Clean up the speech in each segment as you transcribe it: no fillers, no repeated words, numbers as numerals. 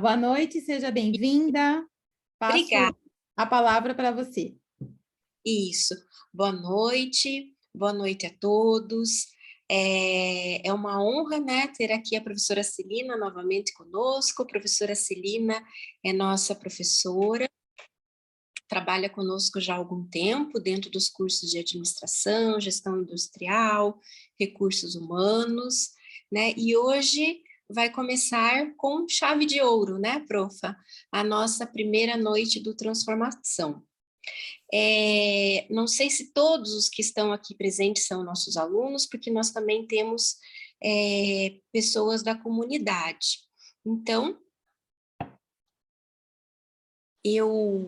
Boa noite, seja bem-vinda. Obrigada. Passo a palavra para você. Isso. Boa noite a todos. É uma honra, né, ter aqui a professora Celina novamente conosco. A professora Celina é nossa professora, trabalha conosco já há algum tempo dentro dos cursos de administração, gestão industrial, recursos humanos, né? E hoje vai começar com chave de ouro, né, profa? A nossa primeira noite do Transformação. Não sei se todos os que estão aqui presentes são nossos alunos, porque nós também temos pessoas da comunidade. Então, eu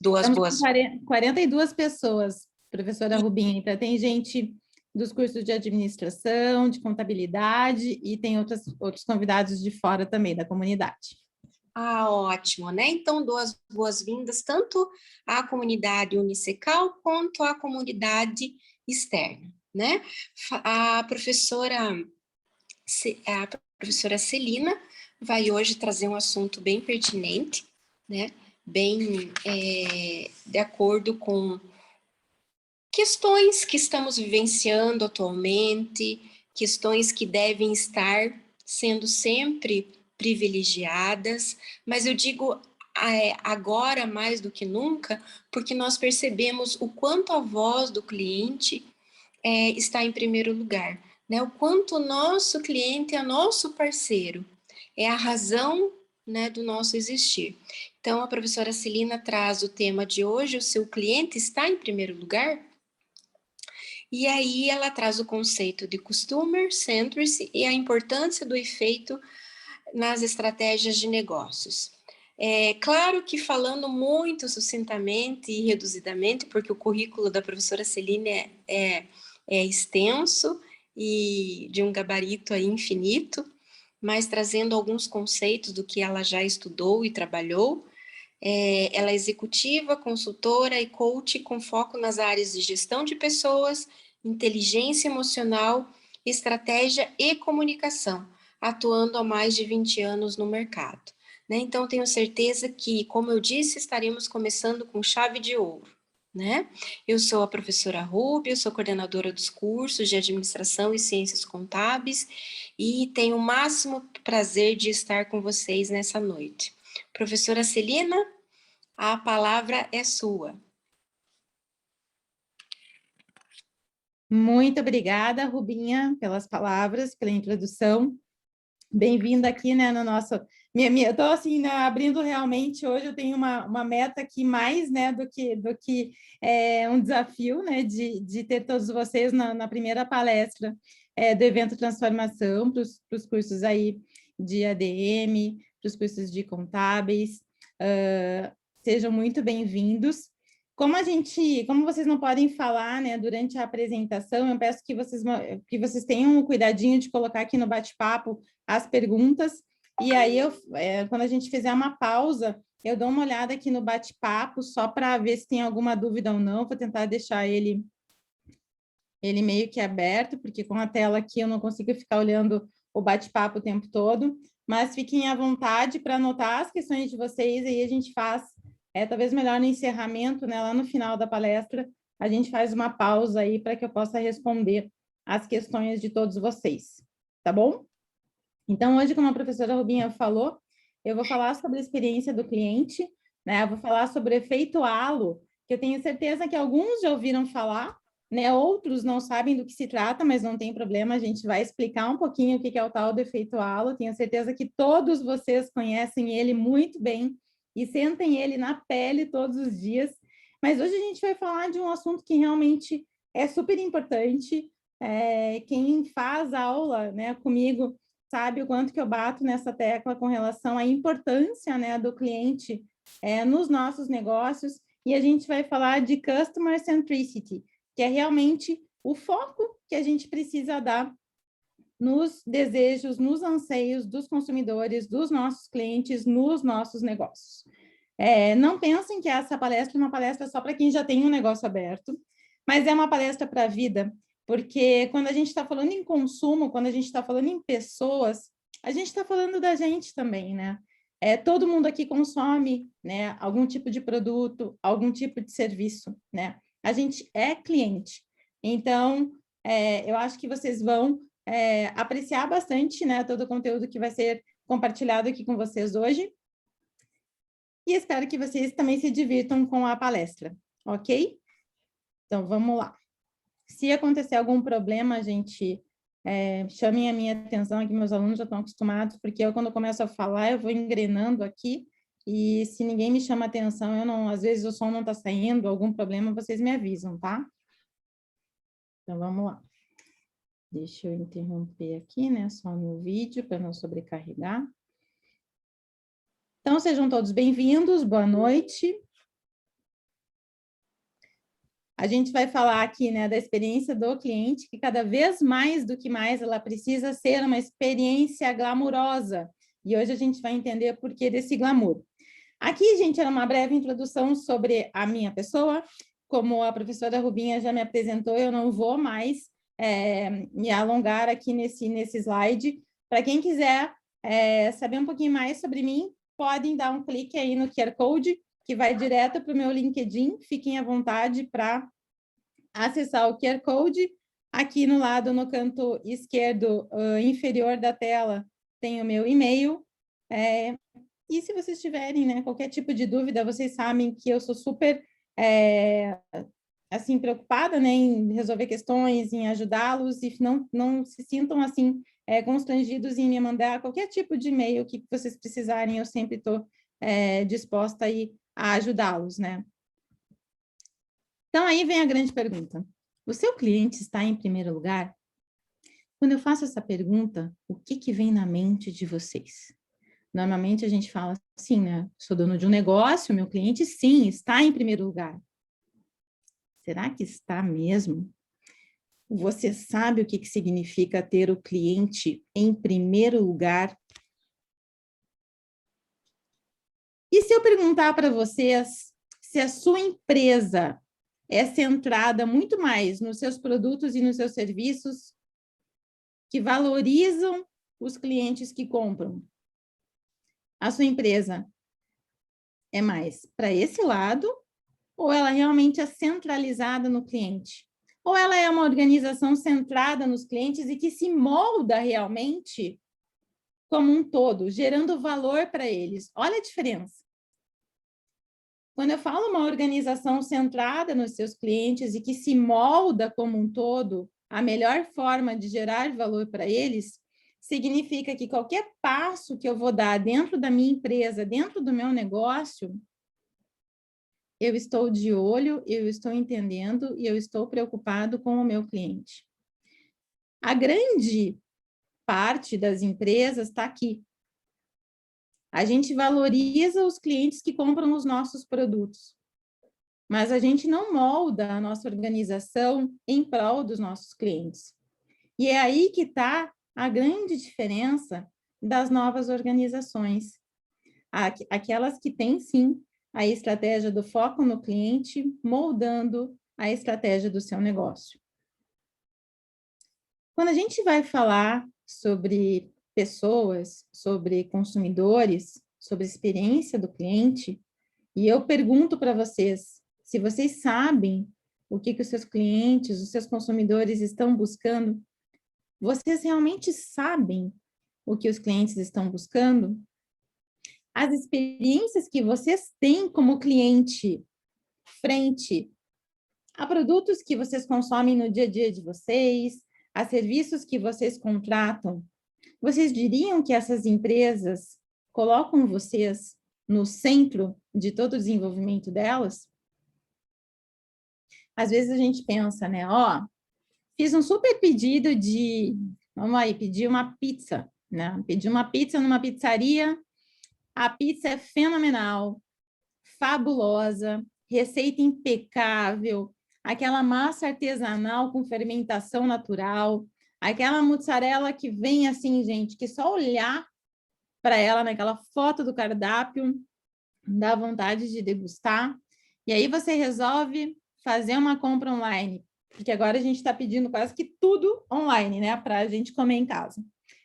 dou as Estamos com boas... 42 pessoas, professora Rubinha. Então, tem gente dos cursos de administração, de contabilidade, e tem outros convidados de fora também, da comunidade. Ah, ótimo, né? Então, dou as boas-vindas tanto à comunidade unicecal quanto à comunidade externa, né? A professora Celina vai hoje trazer um assunto bem pertinente, né? Bem de acordo com questões que estamos vivenciando atualmente, questões que devem estar sendo sempre privilegiadas, mas eu digo agora mais do que nunca, porque nós percebemos o quanto a voz do cliente está em primeiro lugar, né? O quanto o nosso cliente é nosso parceiro, é a razão, né, do nosso existir. Então, a professora Celina traz o tema de hoje, o seu cliente está em primeiro lugar? E aí ela traz o conceito de Customer Centricity e a importância do efeito nas estratégias de negócios. É claro que falando muito sucintamente e reduzidamente, porque o currículo da professora Celine é extenso e de um gabarito aí infinito, mas trazendo alguns conceitos do que ela já estudou e trabalhou. Ela é executiva, consultora e coach com foco nas áreas de gestão de pessoas, inteligência emocional, estratégia e comunicação, atuando há mais de 20 anos no mercado. Né? Então, tenho certeza que, como eu disse, estaremos começando com chave de ouro. Né? Eu sou a professora Rubia, sou coordenadora dos cursos de Administração e Ciências Contábeis e tenho o máximo prazer de estar com vocês nessa noite. Professora Celina, a palavra é sua. Muito obrigada, Rubinha, pelas palavras, pela introdução. Bem-vinda aqui, né, no nosso... eu estou, assim, né, abrindo realmente, hoje eu tenho uma meta aqui mais, né, do que um desafio, né, de ter todos vocês na primeira palestra do evento Transformação, para os cursos aí de ADM, para os cursos de contábeis. Sejam muito bem-vindos. Como vocês não podem falar, né, durante a apresentação, eu peço que vocês tenham o cuidadinho de colocar aqui no bate-papo as perguntas, e aí quando a gente fizer uma pausa, eu dou uma olhada aqui no bate-papo, só para ver se tem alguma dúvida ou não, vou tentar deixar ele meio que aberto, porque com a tela aqui eu não consigo ficar olhando o bate-papo o tempo todo, mas fiquem à vontade para anotar as questões de vocês, aí a gente faz, talvez melhor no encerramento, né, lá no final da palestra, a gente faz uma pausa aí para que eu possa responder as questões de todos vocês, tá bom? Então, hoje, como a professora Rubinha falou, eu vou falar sobre a experiência do cliente, né? Eu vou falar sobre o efeito halo, que eu tenho certeza que alguns já ouviram falar, né? Outros não sabem do que se trata, mas não tem problema, a gente vai explicar um pouquinho o que é o tal do efeito halo. Tenho certeza que todos vocês conhecem ele muito bem e sentem ele na pele todos os dias. Mas hoje a gente vai falar de um assunto que realmente é super importante. Quem faz aula, né, comigo sabe o quanto que eu bato nessa tecla com relação à importância, né, do cliente nos nossos negócios, e a gente vai falar de Customer Centricity, que é realmente o foco que a gente precisa dar nos desejos, nos anseios dos consumidores, dos nossos clientes, nos nossos negócios. Não pensem que essa palestra é uma palestra só para quem já tem um negócio aberto, mas é uma palestra para a vida, porque quando a gente está falando em consumo, quando a gente está falando em pessoas, a gente está falando da gente também, né? Todo mundo aqui consome, né, algum tipo de produto, algum tipo de serviço, né? A gente é cliente. Então, eu acho que vocês vão apreciar bastante, né, todo o conteúdo que vai ser compartilhado aqui com vocês hoje. E espero que vocês também se divirtam com a palestra, ok? Então, vamos lá. Se acontecer algum problema, gente, chamem a minha atenção aqui, meus alunos já estão acostumados, porque eu, quando começo a falar, eu vou engrenando aqui, e se ninguém me chama atenção, eu não, às vezes o som não está saindo, algum problema, vocês me avisam, tá? Então, vamos lá. Deixa eu interromper aqui, né, só no vídeo, para não sobrecarregar. Então, sejam todos bem-vindos, boa noite. A gente vai falar aqui, né, da experiência do cliente, que cada vez mais do que mais ela precisa ser uma experiência glamurosa. E hoje a gente vai entender o porquê desse glamour. Aqui, gente, era uma breve introdução sobre a minha pessoa. Como a professora Rubinha já me apresentou, eu não vou mais me alongar aqui nesse slide. Para quem quiser saber um pouquinho mais sobre mim, podem dar um clique aí no QR Code, que vai direto para o meu LinkedIn. Fiquem à vontade para acessar o QR Code. Aqui no lado, no canto esquerdo inferior da tela, tem o meu e-mail. E se vocês tiverem, né, qualquer tipo de dúvida, vocês sabem que eu sou super assim, preocupada, né, em resolver questões, em ajudá-los, e não se sintam assim constrangidos em me mandar qualquer tipo de e-mail que vocês precisarem, eu sempre estou disposta aí a ajudá-los, né? Então, aí vem a grande pergunta. O seu cliente está em primeiro lugar? Quando eu faço essa pergunta, o que vem na mente de vocês? Normalmente a gente fala assim, né? Sou dono de um negócio, meu cliente, sim, está em primeiro lugar. Será que está mesmo? Você sabe o que significa ter o cliente em primeiro lugar? E se eu perguntar para vocês se a sua empresa é centrada muito mais nos seus produtos e nos seus serviços que valorizam os clientes que compram? A sua empresa é mais para esse lado ou ela realmente é centralizada no cliente? Ou ela é uma organização centrada nos clientes e que se molda realmente como um todo, gerando valor para eles? Olha a diferença. Quando eu falo uma organização centrada nos seus clientes e que se molda como um todo, a melhor forma de gerar valor para eles, significa que qualquer passo que eu vou dar dentro da minha empresa, dentro do meu negócio, eu estou de olho, eu estou entendendo e eu estou preocupado com o meu cliente. A grande parte das empresas está aqui. A gente valoriza os clientes que compram os nossos produtos, mas a gente não molda a nossa organização em prol dos nossos clientes. E é aí que está a grande diferença das novas organizações. Aquelas que têm, sim, a estratégia do foco no cliente, moldando a estratégia do seu negócio. Quando a gente vai falar sobre pessoas, sobre consumidores, sobre a experiência do cliente, e eu pergunto para vocês, se vocês sabem o que os seus clientes, os seus consumidores estão buscando, vocês realmente sabem o que os clientes estão buscando? As experiências que vocês têm como cliente frente a produtos que vocês consomem no dia a dia de vocês, a serviços que vocês contratam, vocês diriam que essas empresas colocam vocês no centro de todo o desenvolvimento delas? Às vezes a gente pensa, né? Ó, fiz um super pedido de, vamos aí, pedir uma pizza, né? Pedi uma pizza numa pizzaria, a pizza é fenomenal, fabulosa, receita impecável, aquela massa artesanal com fermentação natural, aquela mussarela que vem assim, gente, que só olhar para ela naquela foto do cardápio dá vontade de degustar. E aí você resolve fazer uma compra online, porque agora a gente está pedindo quase que tudo online, né, para a gente comer em casa.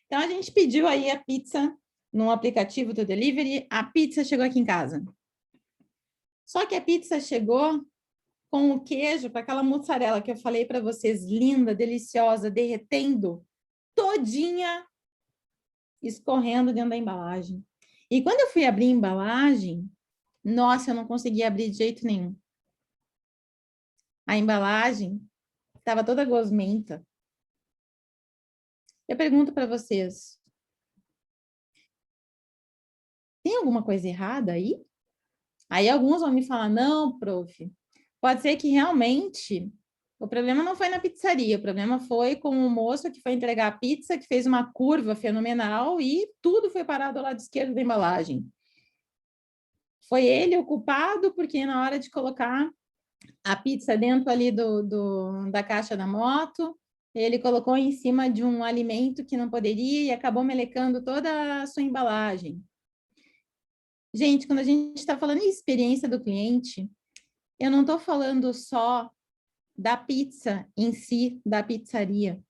Então, a gente pediu aí a pizza no aplicativo do delivery, a pizza chegou aqui em casa. Só que a pizza chegou com o queijo, com aquela mussarela que eu falei para vocês, linda, deliciosa, derretendo, todinha, escorrendo dentro da embalagem. E quando eu fui abrir a embalagem, nossa, eu não conseguia abrir de jeito nenhum. A embalagem estava toda gosmenta. Eu pergunto para vocês, tem alguma coisa errada aí? Aí alguns vão me falar, não, prof, pode ser que realmente o problema não foi na pizzaria, o problema foi com o moço que foi entregar a pizza, que fez uma curva fenomenal e tudo foi parado ao lado esquerdo da embalagem. Foi ele o culpado, porque na hora de colocar a pizza dentro ali da caixa da moto, ele colocou em cima de um alimento que não poderia e acabou melecando toda a sua embalagem. Gente, quando a gente está falando em experiência do cliente, eu não estou falando só da pizza em si, da pizzaria.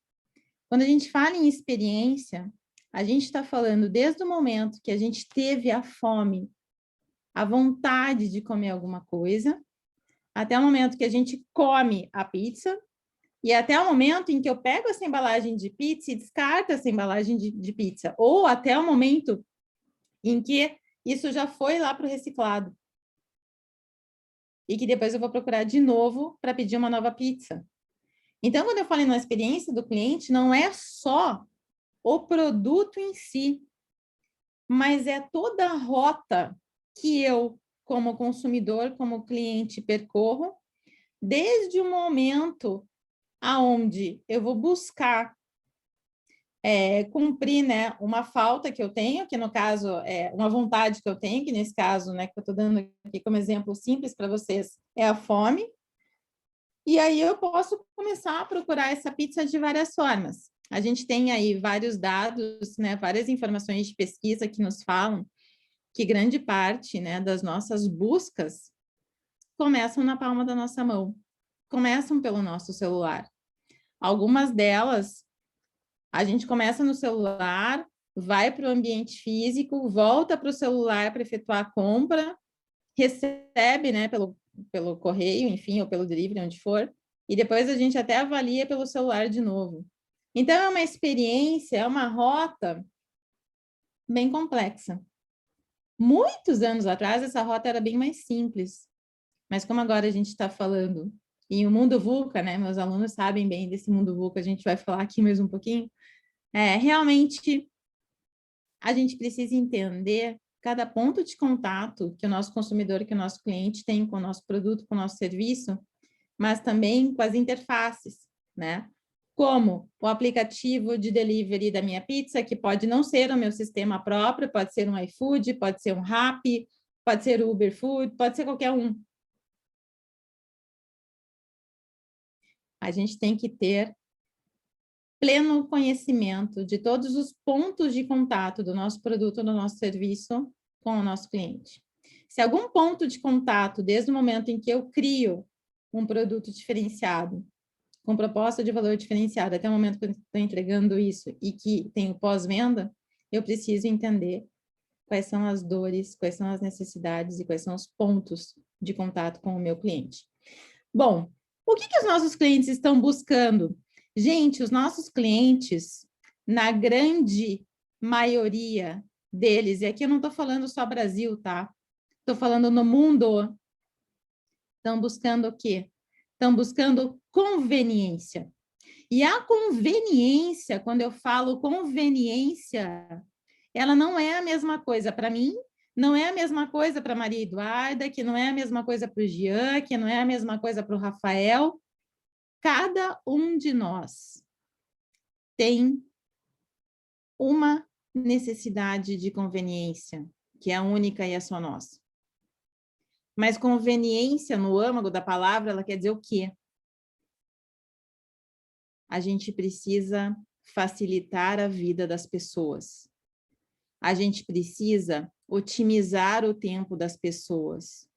Quando a gente fala em experiência, a gente está falando desde o momento que a gente teve a fome, a vontade de comer alguma coisa, até o momento que a gente come a pizza, e até o momento em que eu pego essa embalagem de pizza e descarto essa embalagem de pizza, ou até o momento em que isso já foi lá para o reciclado. E que depois eu vou procurar de novo para pedir uma nova pizza. Então, quando eu falei na experiência do cliente, não é só o produto em si, mas é toda a rota que eu, como consumidor, como cliente, percorro, desde o momento aonde eu vou buscar cumprir, né, uma falta que eu tenho, que no caso é uma vontade que eu tenho, que nesse caso, né, que eu estou dando aqui como exemplo simples para vocês, é a fome. E aí eu posso começar a procurar essa pizza de várias formas. A gente tem aí vários dados, né, várias informações de pesquisa que nos falam que grande parte, né, das nossas buscas começam na palma da nossa mão, começam pelo nosso celular. Algumas delas, a gente começa no celular, vai para o ambiente físico, volta para o celular para efetuar a compra, recebe, né, pelo correio, enfim, ou pelo delivery, onde for, e depois a gente até avalia pelo celular de novo. Então, é uma experiência, é uma rota bem complexa. Muitos anos atrás, essa rota era bem mais simples, mas como agora a gente está falando em o mundo VUCA, né, meus alunos sabem bem desse mundo VUCA, a gente vai falar aqui mais um pouquinho, realmente a gente precisa entender cada ponto de contato que o nosso consumidor, que o nosso cliente tem com o nosso produto, com o nosso serviço, mas também com as interfaces, né? Como o aplicativo de delivery da minha pizza, que pode não ser o meu sistema próprio, pode ser um iFood, pode ser um Rappi, pode ser o Uber Food, pode ser qualquer um. A gente tem que ter pleno conhecimento de todos os pontos de contato do nosso produto, do nosso serviço com o nosso cliente. Se algum ponto de contato, desde o momento em que eu crio um produto diferenciado, com proposta de valor diferenciado, até o momento que eu estou entregando isso e que tem o pós-venda, eu preciso entender quais são as dores, quais são as necessidades e quais são os pontos de contato com o meu cliente. Bom, o que os nossos clientes estão buscando? Gente, os nossos clientes, na grande maioria deles, e aqui eu não estou falando só Brasil, tá? Estou falando no mundo, estão buscando o quê? Estão buscando conveniência. E a conveniência, quando eu falo conveniência, ela não é a mesma coisa para mim, não é a mesma coisa para Maria Eduarda, que não é a mesma coisa para o Jean, que não é a mesma coisa para o Rafael. Cada um de nós tem uma necessidade de conveniência, que é a única e é só nossa. Mas conveniência, no âmago da palavra, ela quer dizer o quê? A gente precisa facilitar a vida das pessoas. A gente precisa otimizar o tempo das pessoas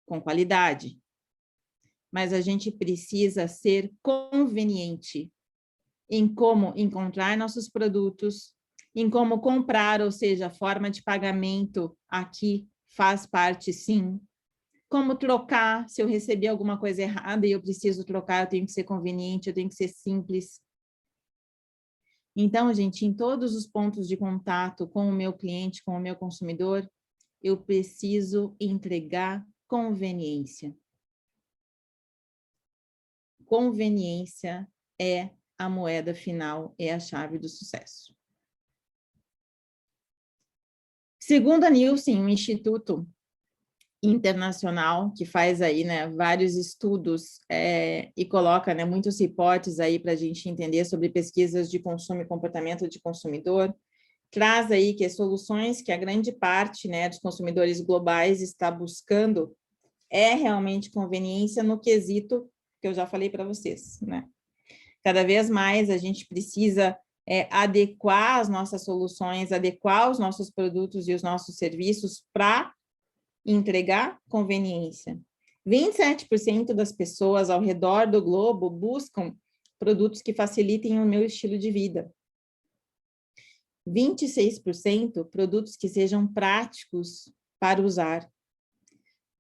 com qualidade. Mas a gente precisa ser conveniente em como encontrar nossos produtos, em como comprar, ou seja, a forma de pagamento aqui faz parte, sim. Como trocar, se eu receber alguma coisa errada e eu preciso trocar, eu tenho que ser conveniente, eu tenho que ser simples. Então, gente, em todos os pontos de contato com o meu cliente, com o meu consumidor, eu preciso entregar conveniência. Conveniência é a moeda final, é a chave do sucesso. Segundo a Nielsen, um instituto internacional que faz aí, né, vários estudos e coloca, né, muitas hipóteses aí para a gente entender sobre pesquisas de consumo e comportamento de consumidor, traz aí que as soluções que a grande parte, né, dos consumidores globais está buscando é realmente conveniência no quesito que eu já falei para vocês, né? Cada vez mais a gente precisa adequar as nossas soluções, adequar os nossos produtos e os nossos serviços para entregar conveniência. 27% das pessoas ao redor do globo buscam produtos que facilitem o meu estilo de vida. 26% produtos que sejam práticos para usar.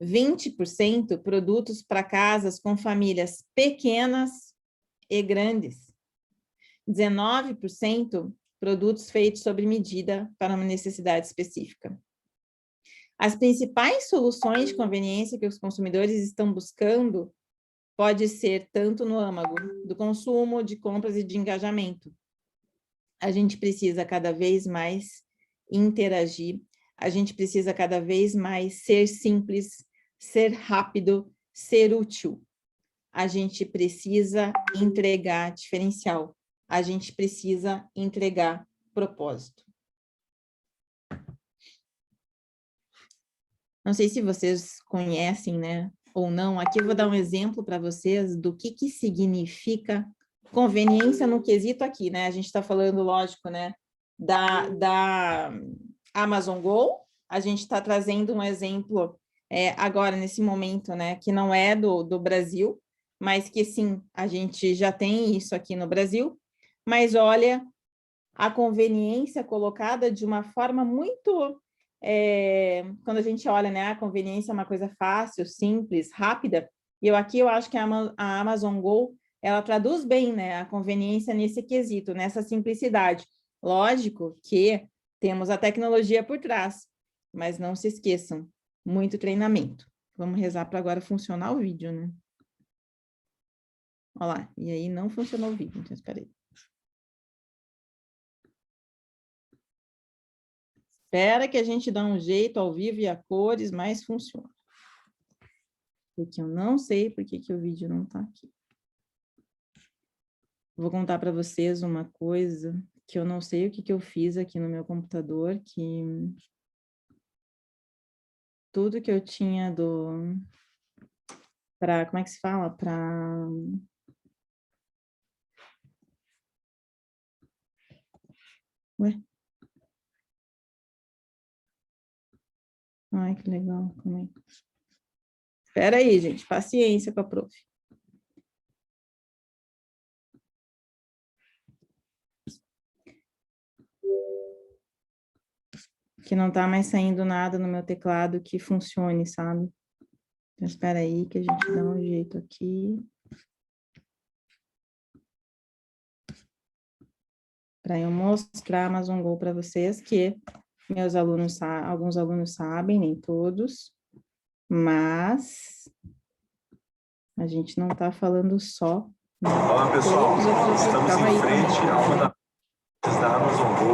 20% produtos para casas com famílias pequenas e grandes. 19% produtos feitos sob medida para uma necessidade específica. As principais soluções de conveniência que os consumidores estão buscando pode ser tanto no âmago do consumo, de compras e de engajamento. A gente precisa cada vez mais interagir, a gente precisa cada vez mais ser simples, ser rápido, ser útil. A gente precisa entregar diferencial, a gente precisa entregar propósito. Não sei se vocês conhecem, né, ou não. Aqui eu vou dar um exemplo para vocês do que significa conveniência no quesito aqui, né? A gente está falando, lógico, né, da Amazon Go. A gente está trazendo um exemplo agora, nesse momento, né, que não é do Brasil, mas que, sim, a gente já tem isso aqui no Brasil. Mas, olha, a conveniência colocada de uma forma muito... quando a gente olha, né, a conveniência é uma coisa fácil, simples, rápida, e aqui eu acho que a Amazon Go, ela traduz bem, né, a conveniência nesse quesito, nessa simplicidade. Lógico que temos a tecnologia por trás, mas não se esqueçam, muito treinamento. Vamos rezar para agora funcionar o vídeo, né? Olha lá, e aí não funcionou o vídeo, então espera aí. Espera que a gente dá um jeito ao vivo e a cores, mas funciona. Porque eu não sei por que o vídeo não está aqui. Vou contar para vocês uma coisa que eu não sei o que eu fiz aqui no meu computador, que tudo que eu tinha para, como é que se fala? Para... Ué? Ai, que legal. Como é? Espera aí, gente. Paciência com a prof. Que não está mais saindo nada no meu teclado que funcione, sabe? Então, espera aí que a gente dá um jeito aqui. Para eu mostrar a Amazon Go para vocês, que meus alunos, alguns alunos sabem, nem todos, mas a gente não está falando só. Né? Olá, pessoal, estamos em frente a uma da Amazon Go.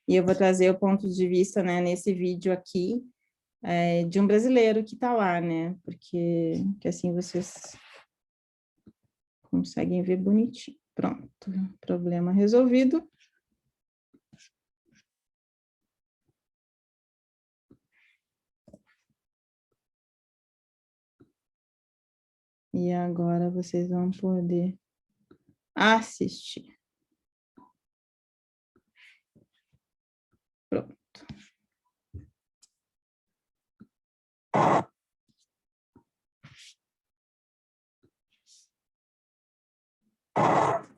E eu vou trazer o ponto de vista, né, nesse vídeo aqui, de um brasileiro que está lá, né, porque que assim vocês conseguem ver bonitinho. Pronto, problema resolvido. E agora vocês vão poder assistir. Pronto.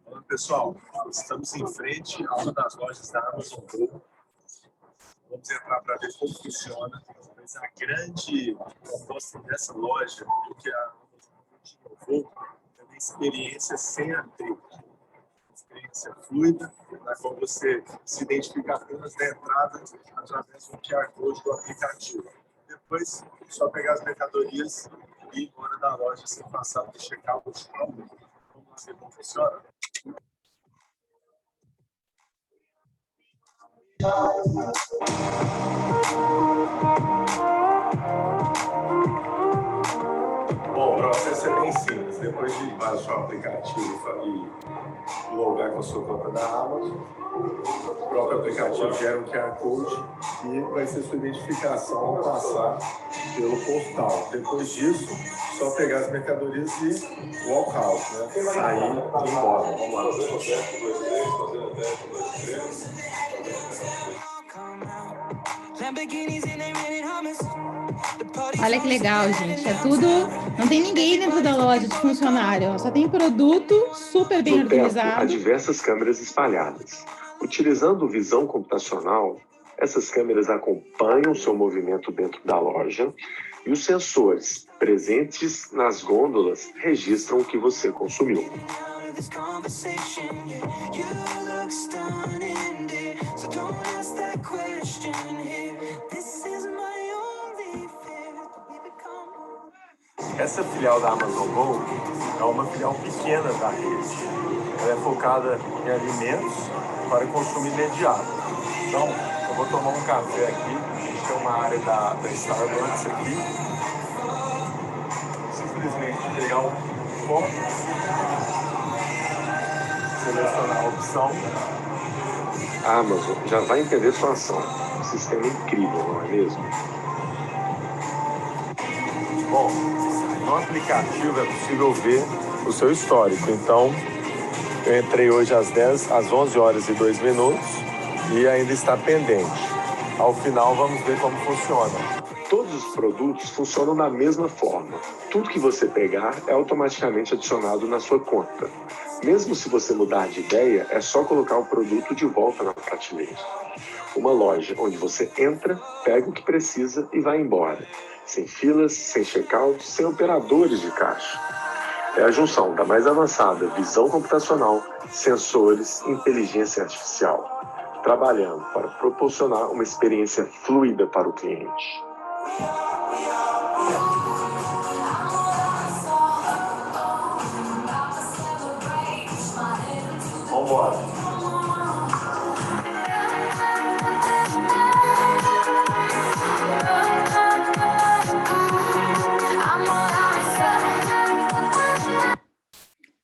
Olá, Pessoal, estamos em frente a uma das lojas da Amazon Go. Vamos entrar para ver como funciona. Mas a grande proposta dessa loja, que a Amazon inovou, é uma experiência sem atrito. Experiência fluida, na qual você se identifica apenas na entrada através do QR Code do aplicativo. Depois, só pegar as mercadorias e ir embora da loja sem passar por check-out. Vamos ver como funciona? Bom, o processo é bem simples. Depois de baixar o aplicativo e logar com a sua conta da Amazon, o próprio aplicativo gera um QR Code e vai ser sua identificação ao passar pelo portal. Depois disso, só pegar as mercadorias e walk out, né? Sair e ir embora. Vamos lá. Olha que legal, gente. É tudo... Não tem ninguém dentro da loja de funcionário. Só tem produto super bem organizado. Há diversas câmeras espalhadas. Utilizando visão computacional, essas câmeras acompanham o seu movimento dentro da loja e os sensores presentes nas gôndolas registram o que você consumiu. Essa filial da Amazon Go é uma filial pequena da rede. Ela é focada em alimentos para consumo imediato. Então, eu vou tomar um café aqui. A gente tem uma área da Starbucks aqui. Simplesmente pegar um copo, selecionar a opção. A Amazon já vai entender sua ação. Um sistema incrível, não é mesmo? Bom, no aplicativo é possível ver o seu histórico. Então, eu entrei hoje às 11 horas e 2 minutos e ainda está pendente. Ao final, vamos ver como funciona. Todos os produtos funcionam da mesma forma. Tudo que você pegar é automaticamente adicionado na sua conta. Mesmo se você mudar de ideia, é só colocar o produto de volta na prateleira. Uma loja onde você entra, pega o que precisa e vai embora. Sem filas, sem check-out, sem operadores de caixa. É a junção da mais avançada visão computacional, sensores e inteligência artificial, trabalhando para proporcionar uma experiência fluida para o cliente. Vamos embora.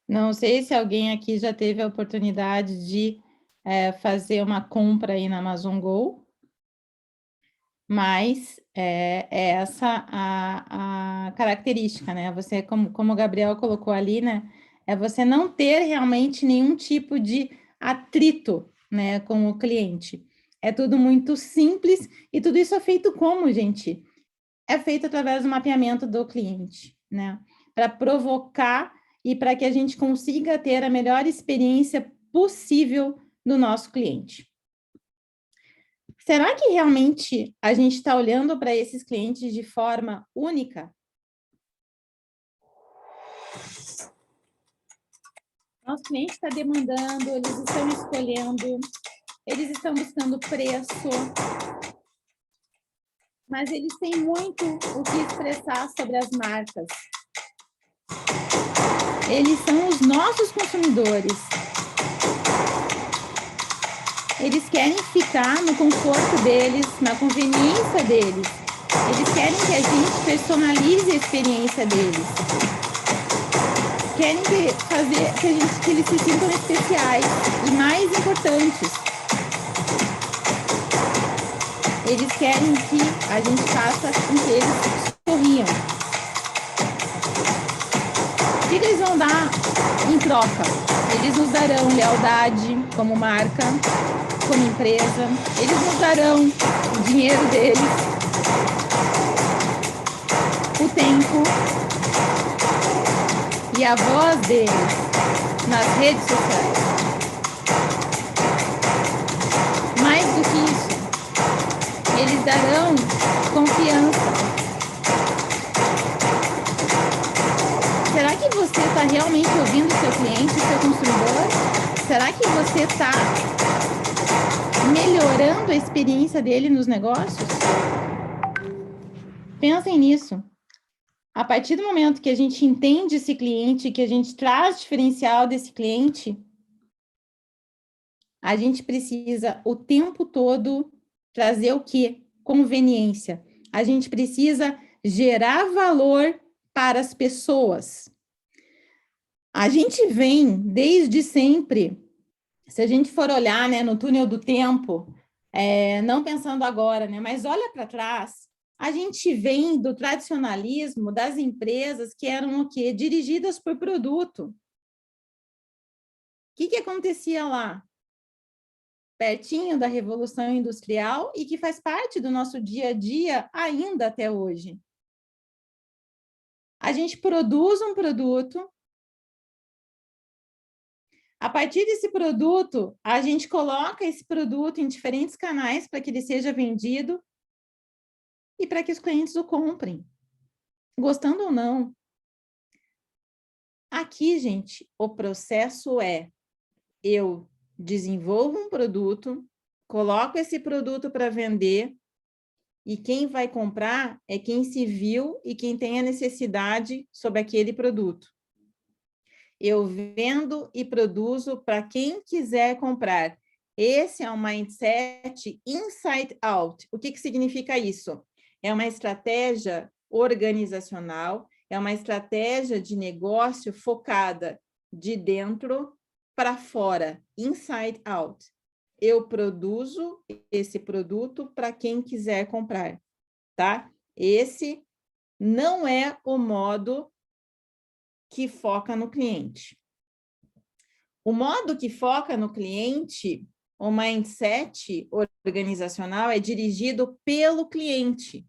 Não sei se alguém aqui já teve a oportunidade de fazer uma compra aí na Amazon Go, mas é essa a característica, né? Você, como o Gabriel colocou ali, né? É você não ter realmente nenhum tipo de atrito, né, com o cliente. É tudo muito simples e tudo isso é feito como, gente? É feito através do mapeamento do cliente, né? Para provocar e para que a gente consiga ter a melhor experiência possível do nosso cliente. Será que realmente a gente está olhando para esses clientes de forma única? Nosso cliente está demandando, eles estão escolhendo, eles estão buscando preço, mas eles têm muito o que expressar sobre as marcas. Eles são os nossos consumidores. Eles querem ficar no conforto deles, na conveniência deles. Eles querem que a gente personalize a experiência deles. Querem que eles se sintam especiais e mais importantes. Eles querem que a gente faça com que eles sorriam. O que eles vão dar em troca? Eles nos darão lealdade como marca, como empresa. Eles nos darão o dinheiro deles, o tempo e a voz deles nas redes sociais. lhes darão confiança. Será que você está realmente ouvindo o seu cliente, o seu consumidor? Será que você está melhorando a experiência dele nos negócios? Pensem nisso. A partir do momento que a gente entende esse cliente, que a gente traz diferencial desse cliente, a gente precisa o tempo todo trazer o quê? Conveniência. A gente precisa gerar valor para as pessoas. A gente vem desde sempre, se a gente for olhar, né, no túnel do tempo, não pensando agora, né, mas olha para trás, a gente vem do tradicionalismo das empresas que eram o quê? Dirigidas por produto. O que acontecia lá? Pertinho da Revolução Industrial e que faz parte do nosso dia a dia ainda até hoje. A gente produz um produto, a partir desse produto, a gente coloca esse produto em diferentes canais para que ele seja vendido e para que os clientes o comprem, gostando ou não. Aqui, gente, o processo eu desenvolvo um produto, coloco esse produto para vender e quem vai comprar é quem se viu e quem tem a necessidade sobre aquele produto. Eu vendo e produzo para quem quiser comprar. Esse é um mindset inside out. O que significa isso? É uma estratégia organizacional, é uma estratégia de negócio focada de dentro para fora, inside out. Eu produzo esse produto para quem quiser comprar, tá? Esse não é o modo que foca no cliente. O modo que foca no cliente, o mindset organizacional, é dirigido pelo cliente.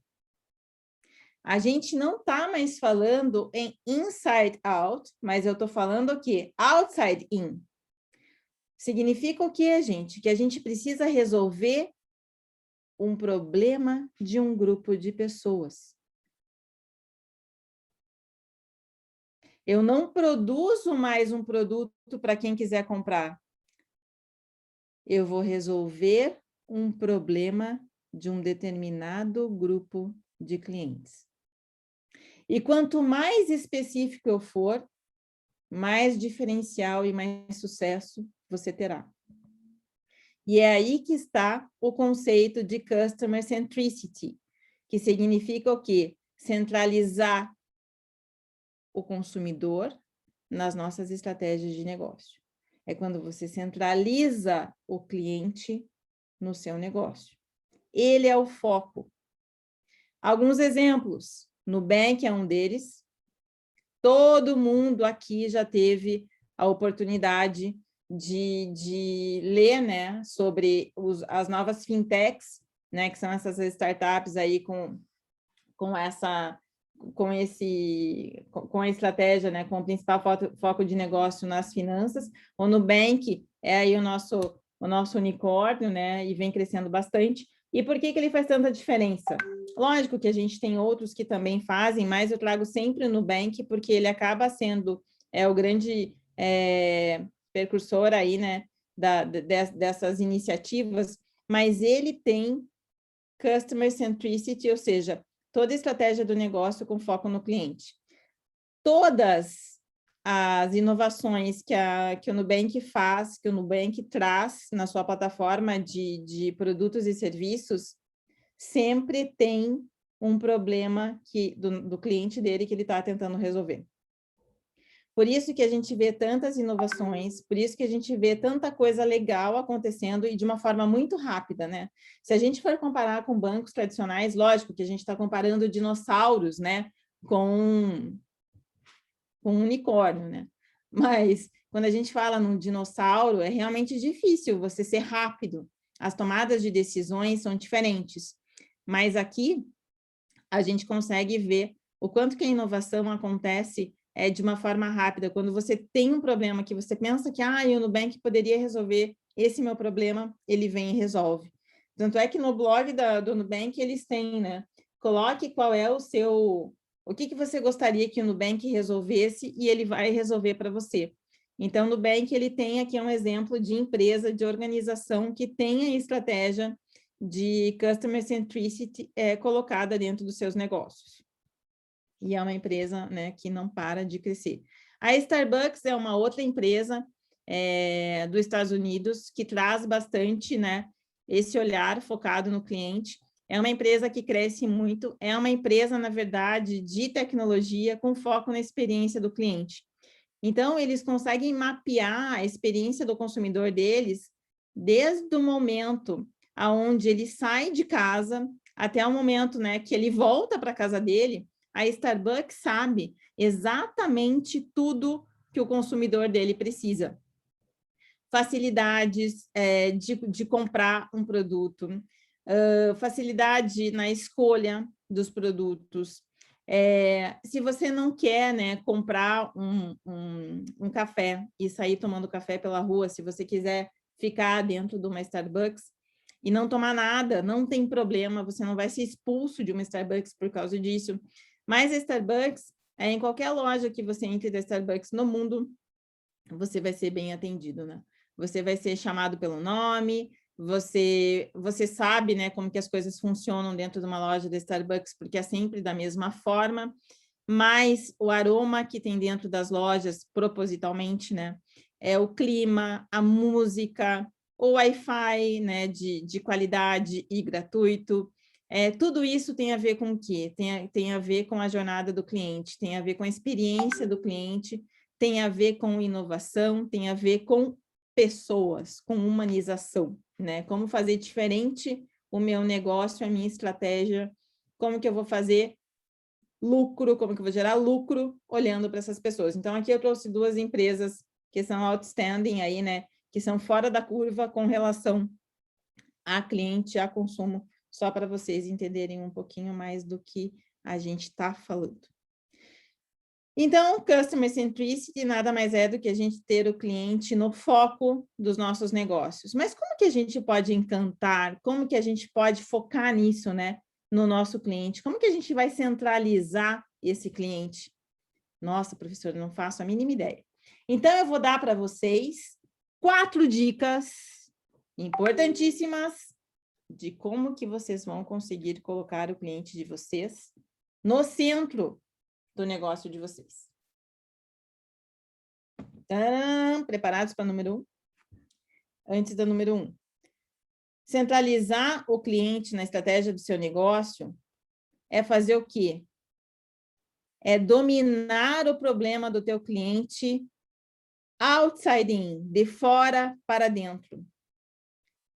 A gente não está mais falando em inside out, mas eu estou falando o quê? Outside in. Significa o quê, gente? Que a gente precisa resolver um problema de um grupo de pessoas. Eu não produzo mais um produto para quem quiser comprar. Eu vou resolver um problema de um determinado grupo de clientes. E quanto mais específico eu for, mais diferencial e mais sucesso você terá. E é aí que está o conceito de Customer Centricity, que significa o quê? Centralizar o consumidor nas nossas estratégias de negócio. É quando você centraliza o cliente no seu negócio. Ele é o foco. Alguns exemplos. Nubank é um deles. Todo mundo aqui já teve a oportunidade de ler, né, sobre as novas fintechs, né, que são essas startups aí com a estratégia, né, com o principal foco de negócio nas finanças. O Nubank é aí o nosso unicórnio, né, e vem crescendo bastante. E por que ele faz tanta diferença? Lógico que a gente tem outros que também fazem, mas eu trago sempre o Nubank, porque ele acaba sendo o grande precursor aí, né, dessas iniciativas, mas ele tem Customer Centricity, ou seja, toda a estratégia do negócio com foco no cliente. Todas as inovações que o Nubank faz, que o Nubank traz na sua plataforma de produtos e serviços, sempre tem um problema do cliente dele que ele está tentando resolver. Por isso que a gente vê tantas inovações, por isso que a gente vê tanta coisa legal acontecendo e de uma forma muito rápida, né? Se a gente for comparar com bancos tradicionais, lógico que a gente está comparando dinossauros, né, com um unicórnio, né? Mas quando a gente fala num dinossauro, é realmente difícil você ser rápido. As tomadas de decisões são diferentes. Mas aqui a gente consegue ver o quanto que a inovação acontece de uma forma rápida. Quando você tem um problema que você pensa que o Nubank poderia resolver esse meu problema, ele vem e resolve. Tanto é que no blog do Nubank eles têm, né? Coloque qual é o que você gostaria que o Nubank resolvesse e ele vai resolver para você. Então, o Nubank, ele tem aqui um exemplo de empresa, de organização que tem a estratégia de Customer Centricity colocada dentro dos seus negócios. E é uma empresa, né, que não para de crescer. A Starbucks é uma outra empresa dos Estados Unidos que traz bastante, né, esse olhar focado no cliente. É uma empresa que cresce muito, é uma empresa, na verdade, de tecnologia com foco na experiência do cliente. Então, eles conseguem mapear a experiência do consumidor deles desde o momento aonde ele sai de casa até o momento, né, que ele volta para a casa dele. A Starbucks sabe exatamente tudo que o consumidor dele precisa. Facilidades de comprar um produto, facilidade na escolha dos produtos. Se você não quer, né, comprar um café e sair tomando café pela rua, se você quiser ficar dentro de uma Starbucks e não tomar nada, não tem problema, você não vai ser expulso de uma Starbucks por causa disso. Mas a Starbucks, em qualquer loja que você entre da Starbucks no mundo, você vai ser bem atendido, né? Você vai ser chamado pelo nome, você sabe, né, como que as coisas funcionam dentro de uma loja da Starbucks, porque é sempre da mesma forma, mas o aroma que tem dentro das lojas, propositalmente, né, é o clima, a música, o Wi-Fi, né, de qualidade e gratuito. Tudo isso tem a ver com o quê? Tem a ver com a jornada do cliente, tem a ver com a experiência do cliente, tem a ver com inovação, tem a ver com pessoas, com humanização, né? Como fazer diferente o meu negócio, a minha estratégia, como que eu vou fazer lucro, como que eu vou gerar lucro olhando para essas pessoas. Então, aqui eu trouxe duas empresas que são outstanding aí, né? Que são fora da curva com relação a cliente, a consumo, só para vocês entenderem um pouquinho mais do que a gente está falando. Então, Customer Centricity nada mais é do que a gente ter o cliente no foco dos nossos negócios. Mas como que a gente pode encantar? Como que a gente pode focar nisso, né? No nosso cliente? Como que a gente vai centralizar esse cliente? Nossa, professora, não faço a mínima ideia. Então, eu vou dar para vocês 4 dicas importantíssimas de como que vocês vão conseguir colocar o cliente de vocês no centro do negócio de vocês. Preparados para o número 1? Antes do número 1. Centralizar o cliente na estratégia do seu negócio é fazer o quê? É dominar o problema do teu cliente outside in, de fora para dentro.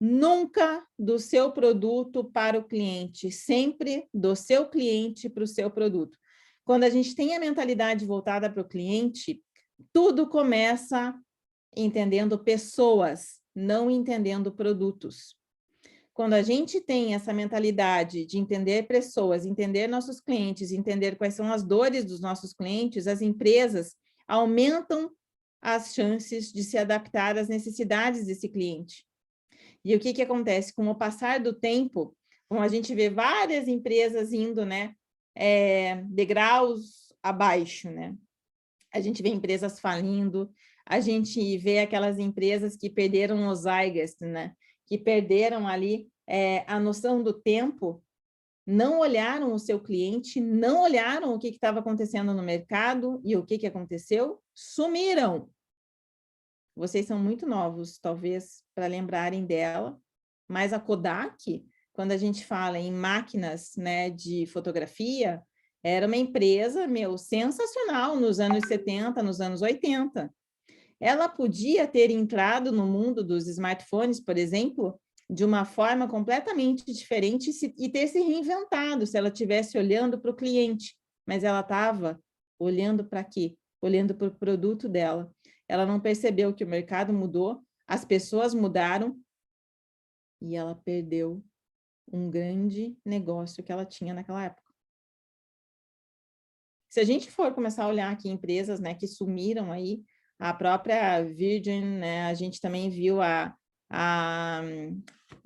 Nunca do seu produto para o cliente, sempre do seu cliente para o seu produto. Quando a gente tem a mentalidade voltada para o cliente, tudo começa entendendo pessoas, não entendendo produtos. Quando a gente tem essa mentalidade de entender pessoas, entender nossos clientes, entender quais são as dores dos nossos clientes, as empresas aumentam as chances de se adaptar às necessidades desse cliente. E o que acontece? Com o passar do tempo, como a gente vê várias empresas indo, né, degraus abaixo, né? A gente vê empresas falindo, a gente vê aquelas empresas que perderam o zeitgeist, né? Que perderam ali a noção do tempo, não olharam o seu cliente, não olharam o que estava acontecendo no mercado e o que aconteceu, sumiram. Vocês são muito novos, talvez, para lembrarem dela, mas a Kodak, quando a gente fala em máquinas, né, de fotografia, era uma empresa, sensacional nos anos 70, nos anos 80. Ela podia ter entrado no mundo dos smartphones, por exemplo, de uma forma completamente diferente e ter se reinventado se ela estivesse olhando para o cliente, mas ela estava olhando para quê? Olhando para o produto dela. Ela não percebeu que o mercado mudou, as pessoas mudaram e ela perdeu um grande negócio que ela tinha naquela época. Se a gente for começar a olhar aqui empresas, né, que sumiram aí, a própria Virgin, né, a gente também viu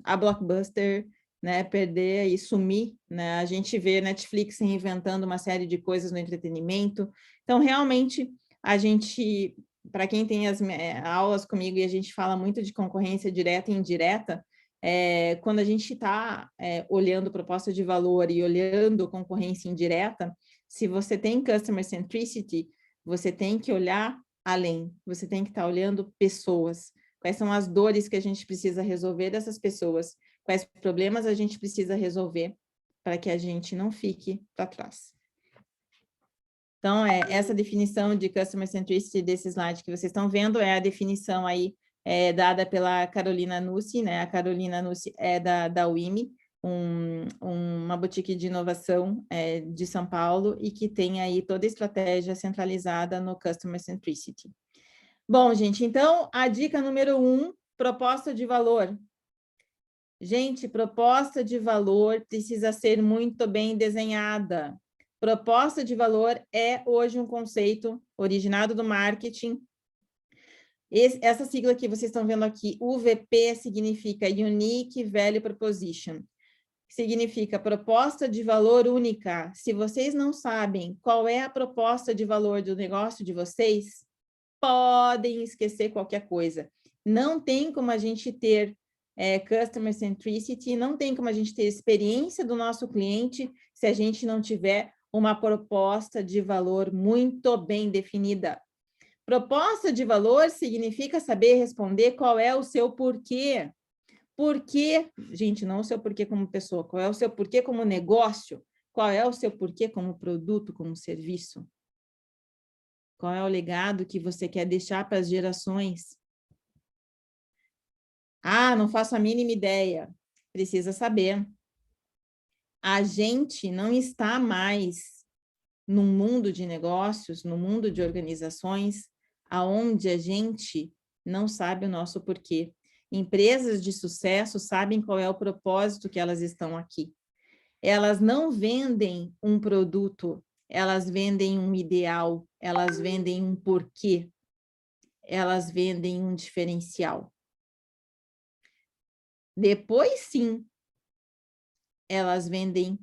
a Blockbuster, né, perder e sumir, né? A gente vê Netflix reinventando uma série de coisas no entretenimento. Então, realmente, a gente, para quem tem as aulas comigo e a gente fala muito de concorrência direta e indireta, quando a gente está olhando proposta de valor e olhando concorrência indireta, se você tem Customer Centricity, você tem que olhar além, você tem que estar olhando pessoas. Quais são as dores que a gente precisa resolver dessas pessoas? Quais problemas a gente precisa resolver para que a gente não fique para trás? Então, essa definição de Customer Centricity desse slide que vocês estão vendo é a definição aí dada pela Carolina Nussi, né? A Carolina Nussi é da UIMI, uma boutique de inovação de São Paulo e que tem aí toda a estratégia centralizada no Customer Centricity. Bom, gente, então, a dica número 1, proposta de valor. Gente, proposta de valor precisa ser muito bem desenhada. Proposta de valor é hoje um conceito originado do marketing. Essa sigla que vocês estão vendo aqui, UVP, significa Unique Value Proposition. Significa proposta de valor única. Se vocês não sabem qual é a proposta de valor do negócio de vocês, podem esquecer qualquer coisa. Não tem como a gente ter Customer Centricity, não tem como a gente ter experiência do nosso cliente se a gente não tiver uma proposta de valor muito bem definida. Proposta de valor significa saber responder qual é o seu porquê. Porquê, gente, não o seu porquê como pessoa, qual é o seu porquê como negócio, qual é o seu porquê como produto, como serviço. Qual é o legado que você quer deixar para as gerações? Ah, não faço a mínima ideia. Precisa saber. A gente não está mais num mundo de negócios, no mundo de organizações, aonde a gente não sabe o nosso porquê. Empresas de sucesso sabem qual é o propósito que elas estão aqui. Elas não vendem um produto, elas vendem um ideal, elas vendem um porquê, elas vendem um diferencial. Depois, sim, elas vendem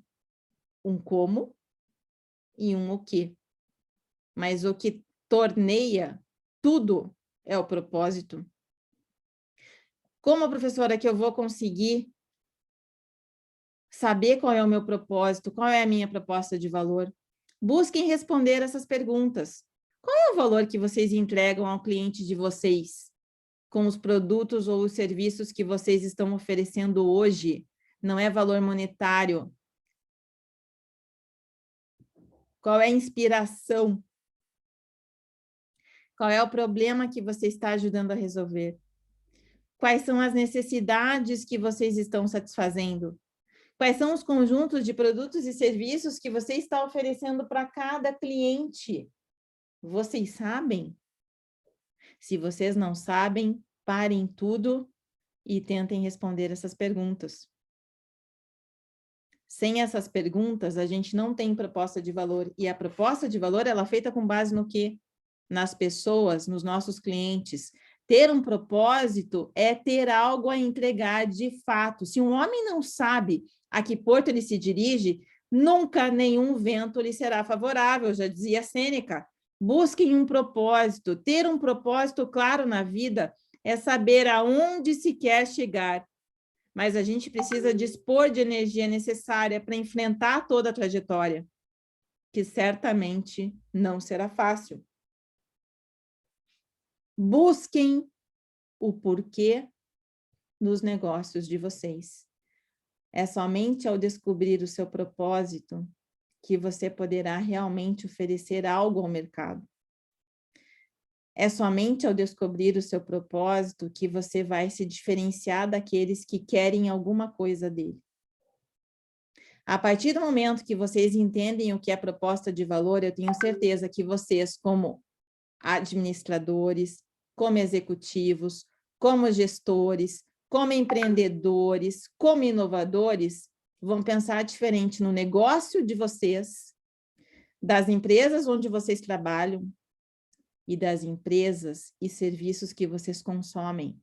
um como e um o quê. Mas o que torneia tudo é o propósito. Como professora que eu vou conseguir saber qual é o meu propósito, qual é a minha proposta de valor? Busquem responder essas perguntas. Qual é o valor que vocês entregam ao cliente de vocês com os produtos ou os serviços que vocês estão oferecendo hoje? Não é valor monetário. Qual é a inspiração? Qual é o problema que você está ajudando a resolver? Quais são as necessidades que vocês estão satisfazendo? Quais são os conjuntos de produtos e serviços que você está oferecendo para cada cliente? Vocês sabem? Se vocês não sabem, parem tudo e tentem responder essas perguntas. Sem essas perguntas, a gente não tem proposta de valor. E a proposta de valor, ela é feita com base no quê? Nas pessoas, nos nossos clientes. Ter um propósito é ter algo a entregar de fato. Se um homem não sabe a que porto ele se dirige, nunca nenhum vento lhe será favorável, já dizia Sêneca. Busquem um propósito. Ter um propósito claro na vida é saber aonde se quer chegar. Mas a gente precisa dispor de energia necessária para enfrentar toda a trajetória, que certamente não será fácil. Busquem o porquê nos negócios de vocês. É somente ao descobrir o seu propósito que você poderá realmente oferecer algo ao mercado. É somente ao descobrir o seu propósito que você vai se diferenciar daqueles que querem alguma coisa dele. A partir do momento que vocês entendem o que é proposta de valor, eu tenho certeza que vocês, como administradores, como executivos, como gestores, como empreendedores, como inovadores, vão pensar diferente no negócio de vocês, das empresas onde vocês trabalham e das empresas e serviços que vocês consomem.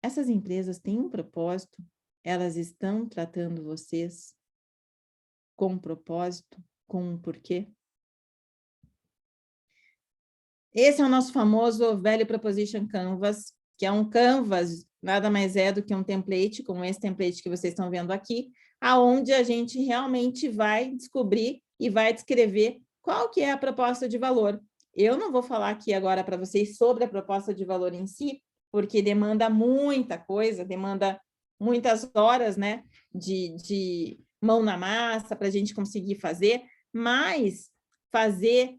Essas empresas têm um propósito? Elas estão tratando vocês com um propósito, com um porquê? Esse é o nosso famoso Value Proposition Canvas, que é um canvas, nada mais é do que um template, como esse template que vocês estão vendo aqui, aonde a gente realmente vai descobrir e vai descrever qual que é a proposta de valor. Eu não vou falar aqui agora para vocês sobre a proposta de valor em si, porque demanda muita coisa, demanda muitas horas, né, de mão na massa para a gente conseguir fazer, mas fazer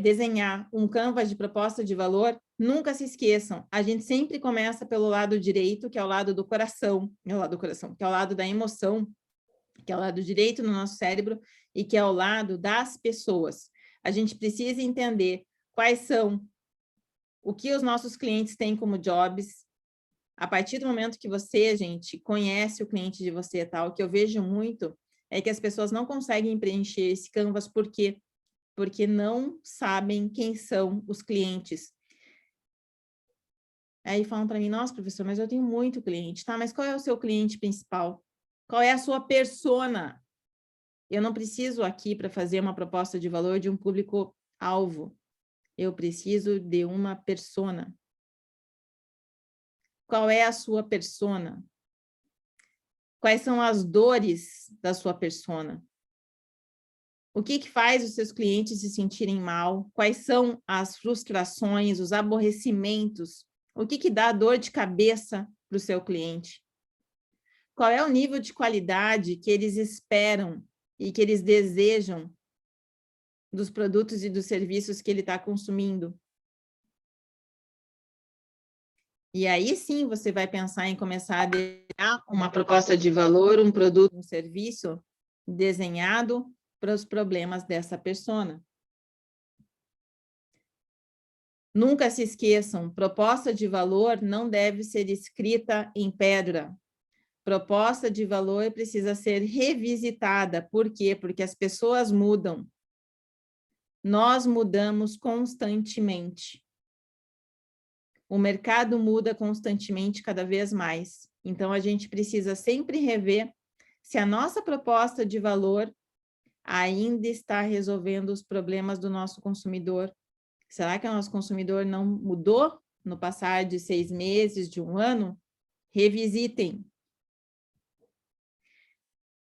desenhar um canvas de proposta de valor, nunca se esqueçam, a gente sempre começa pelo lado direito, que é o lado do coração, que é o lado da emoção, que é o lado direito no nosso cérebro e que é o lado das pessoas. A gente precisa entender quais são, o que os nossos clientes têm como jobs. A partir do momento que você, gente, conhece o cliente de você, tá? O que eu vejo muito é que as pessoas não conseguem preencher esse canvas porque não sabem quem são os clientes. Aí falam para mim, nossa, professor, mas eu tenho muito cliente, tá? Mas qual é o seu cliente principal? Qual é a sua persona? Eu não preciso aqui para fazer uma proposta de valor de um público-alvo. Eu preciso de uma persona. Qual é a sua persona? Quais são as dores da sua persona? O que faz os seus clientes se sentirem mal? Quais são as frustrações, os aborrecimentos? O que dá dor de cabeça para o seu cliente? Qual é o nível de qualidade que eles esperam e que eles desejam dos produtos e dos serviços que ele está consumindo? E aí sim você vai pensar em começar a desenhar uma proposta de valor, um produto, um serviço desenhado para os problemas dessa persona. Nunca se esqueçam, proposta de valor não deve ser escrita em pedra. Proposta de valor precisa ser revisitada. Por quê? Porque as pessoas mudam. Nós mudamos constantemente. O mercado muda constantemente, cada vez mais. Então, a gente precisa sempre rever se a nossa proposta de valor ainda está resolvendo os problemas do nosso consumidor. Será que o nosso consumidor não mudou no passar de 6 meses, de 1 ano? Revisitem.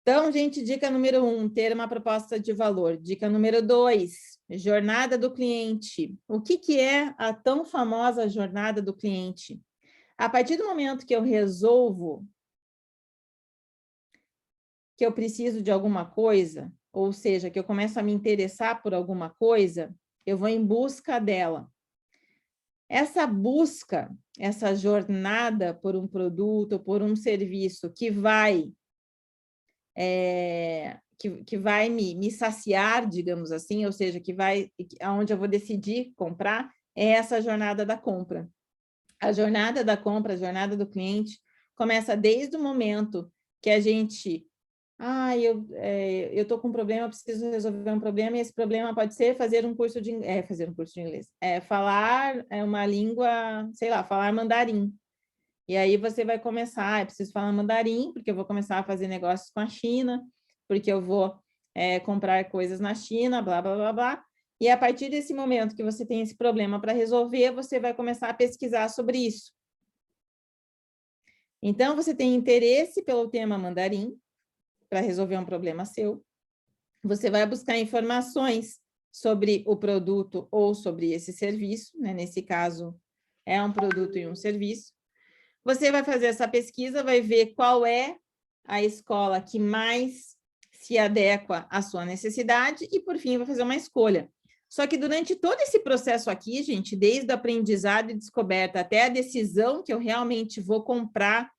Então, gente, dica número 1, ter uma proposta de valor. Dica número 2, jornada do cliente. O que é a tão famosa jornada do cliente? A partir do momento que eu resolvo que eu preciso de alguma coisa, ou seja, que eu começo a me interessar por alguma coisa, eu vou em busca dela. Essa busca, essa jornada por um produto, por um serviço que vai me saciar, digamos assim, ou seja, aonde eu vou decidir comprar, é essa jornada da compra. A jornada da compra, a jornada do cliente, começa desde o momento que a gente... eu estou com um problema, eu preciso resolver um problema, e esse problema pode ser fazer um curso de inglês, falar uma língua, sei lá, falar mandarim. E aí você vai começar, eu preciso falar mandarim, porque eu vou começar a fazer negócios com a China, porque eu vou comprar coisas na China, blá, blá, blá, blá. E a partir desse momento que você tem esse problema para resolver, você vai começar a pesquisar sobre isso. Então, você tem interesse pelo tema mandarim, para resolver um problema seu. Você vai buscar informações sobre o produto ou sobre esse serviço, né? Nesse caso, é um produto e um serviço. Você vai fazer essa pesquisa, vai ver qual é a escola que mais se adequa à sua necessidade e, por fim, vai fazer uma escolha. Só que durante todo esse processo aqui, gente, desde o aprendizado e descoberta até a decisão que eu realmente vou comprar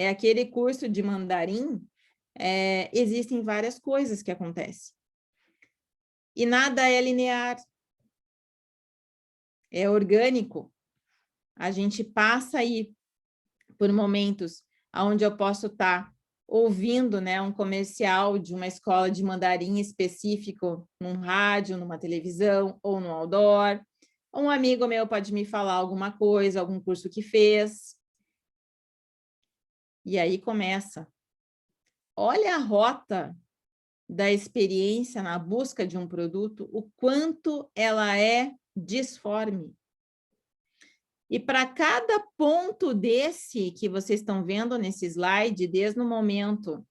aquele curso de mandarim, existem várias coisas que acontecem. E nada é linear. É orgânico. A gente passa aí por momentos onde eu posso estar ouvindo, né, um comercial de uma escola de mandarim específico num rádio, numa televisão ou no outdoor. Um amigo meu pode me falar alguma coisa, algum curso que fez. E aí começa. Olha a rota da experiência na busca de um produto, o quanto ela é disforme. E para cada ponto desse que vocês estão vendo nesse slide, desde o momento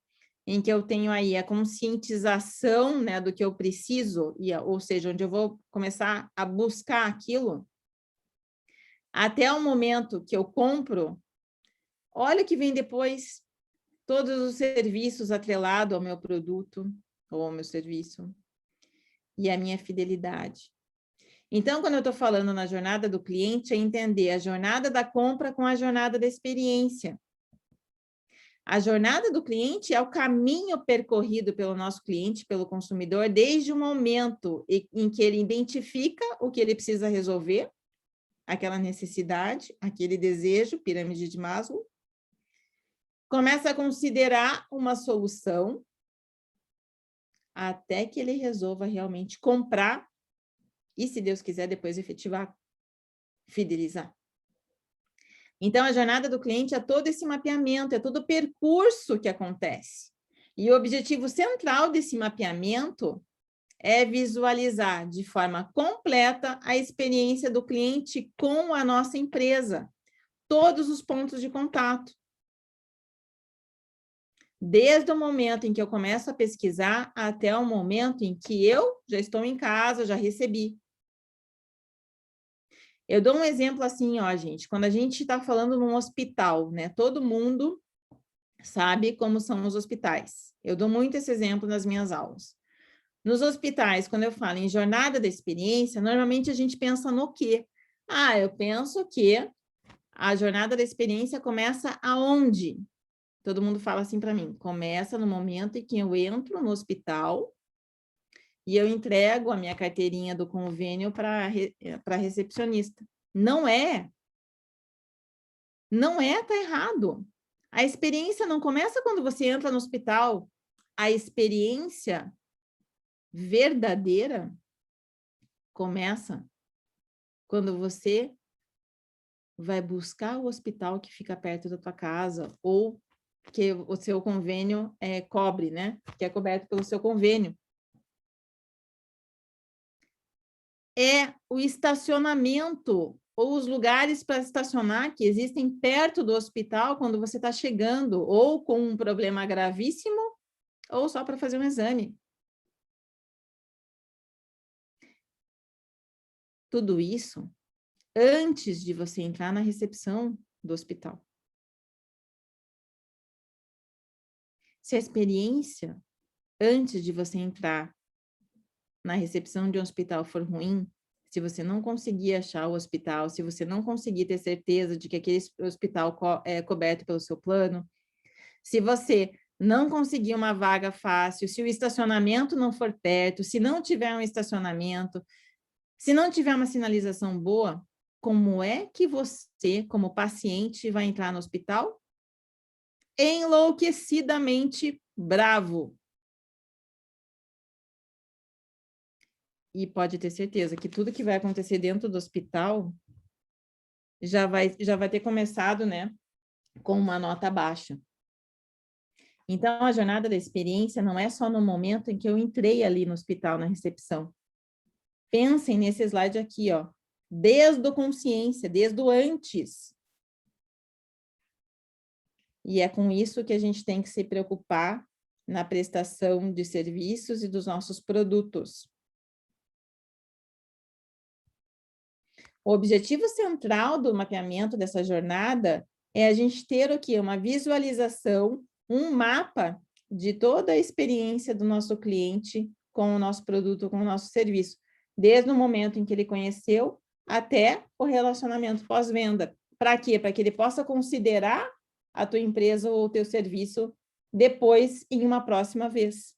em que eu tenho aí a conscientização, né, do que eu preciso, ou seja, onde eu vou começar a buscar aquilo, até o momento que eu compro, olha o que vem depois, todos os serviços atrelados ao meu produto ou ao meu serviço e a minha fidelidade. Então, quando eu estou falando na jornada do cliente, é entender a jornada da compra com a jornada da experiência. A jornada do cliente é o caminho percorrido pelo nosso cliente, pelo consumidor, desde o momento em que ele identifica o que ele precisa resolver, aquela necessidade, aquele desejo, pirâmide de Maslow, começa a considerar uma solução até que ele resolva realmente comprar e, se Deus quiser, depois efetivar, fidelizar. Então, a jornada do cliente é todo esse mapeamento, é todo o percurso que acontece. E o objetivo central desse mapeamento é visualizar de forma completa a experiência do cliente com a nossa empresa, todos os pontos de contato. Desde o momento em que eu começo a pesquisar até o momento em que eu já estou em casa, já recebi. Eu dou um exemplo assim, ó, gente, quando a gente está falando num hospital, né? Todo mundo sabe como são os hospitais. Eu dou muito esse exemplo nas minhas aulas. Nos hospitais, quando eu falo em jornada da experiência, normalmente a gente pensa no quê? Ah, eu penso que a jornada da experiência começa aonde? Todo mundo fala assim para mim, começa no momento em que eu entro no hospital e eu entrego a minha carteirinha do convênio para a recepcionista. Não é. Não é, tá errado. A experiência não começa quando você entra no hospital. A experiência verdadeira começa quando você vai buscar o hospital que fica perto da tua casa ou que o seu convênio cobre, né? Que é coberto pelo seu convênio. É o estacionamento ou os lugares para estacionar que existem perto do hospital quando você está chegando, ou com um problema gravíssimo, ou só para fazer um exame. Tudo isso antes de você entrar na recepção do hospital. Se a experiência antes de você entrar na recepção de um hospital for ruim, se você não conseguir achar o hospital, se você não conseguir ter certeza de que aquele hospital é coberto pelo seu plano, se você não conseguir uma vaga fácil, se o estacionamento não for perto, se não tiver um estacionamento, se não tiver uma sinalização boa, como é que você, como paciente, vai entrar no hospital? Enlouquecidamente bravo. E pode ter certeza que tudo que vai acontecer dentro do hospital já vai ter começado, né, com uma nota baixa. Então, a jornada da experiência não é só no momento em que eu entrei ali no hospital, na recepção. Pensem nesse slide aqui, ó, desde o consciência, desde o antes. E é com isso que a gente tem que se preocupar na prestação de serviços e dos nossos produtos. O objetivo central do mapeamento dessa jornada é a gente ter o quê? Uma visualização, um mapa de toda a experiência do nosso cliente com o nosso produto, com o nosso serviço, desde o momento em que ele conheceu até o relacionamento pós-venda. Para quê? Para que ele possa considerar a tua empresa ou o teu serviço depois em uma próxima vez.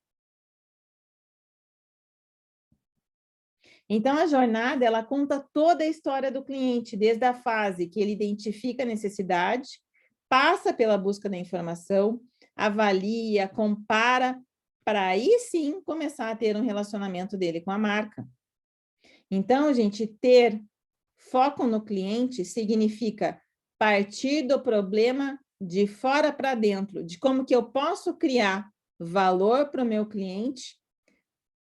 Então, a jornada, ela conta toda a história do cliente, desde a fase que ele identifica a necessidade, passa pela busca da informação, avalia, compara, para aí sim começar a ter um relacionamento dele com a marca. Então, gente, ter foco no cliente significa partir do problema de fora para dentro, de como que eu posso criar valor para o meu cliente,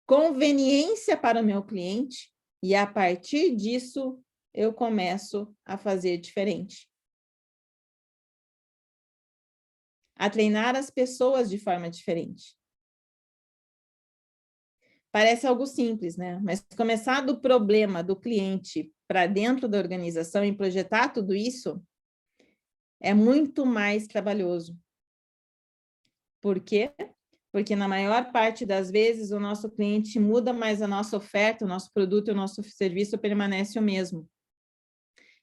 conveniência para o meu cliente, e a partir disso eu começo a fazer diferente. A treinar as pessoas de forma diferente. Parece algo simples, né? Mas começar do problema do cliente para dentro da organização e projetar tudo isso é muito mais trabalhoso. Por quê? Porque na maior parte das vezes o nosso cliente muda, mas a nossa oferta, o nosso produto e o nosso serviço permanece o mesmo.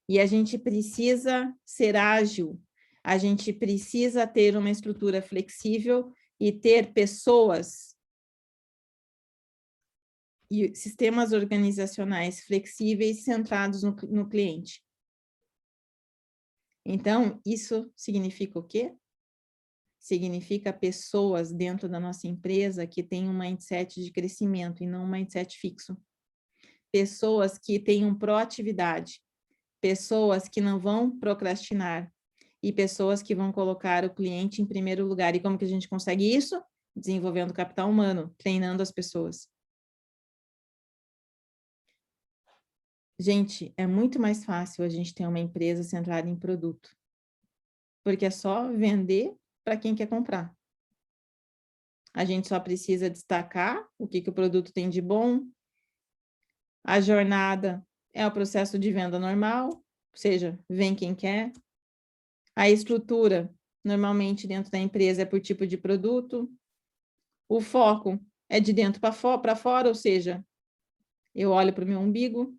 E a gente precisa ser ágil, a gente precisa ter uma estrutura flexível e ter pessoas e sistemas organizacionais flexíveis centrados no cliente. Então, isso significa o quê? Significa pessoas dentro da nossa empresa que têm um mindset de crescimento e não um mindset fixo. Pessoas que tenham proatividade, pessoas que não vão procrastinar e pessoas que vão colocar o cliente em primeiro lugar. E como que a gente consegue isso? Desenvolvendo capital humano, treinando as pessoas. Gente, é muito mais fácil a gente ter uma empresa centrada em produto, porque é só vender para quem quer comprar. A gente só precisa destacar o que o produto tem de bom. A jornada é o processo de venda normal, ou seja, vem quem quer. A estrutura, normalmente dentro da empresa, é por tipo de produto. O foco é de dentro para fora, ou seja, eu olho para o meu umbigo.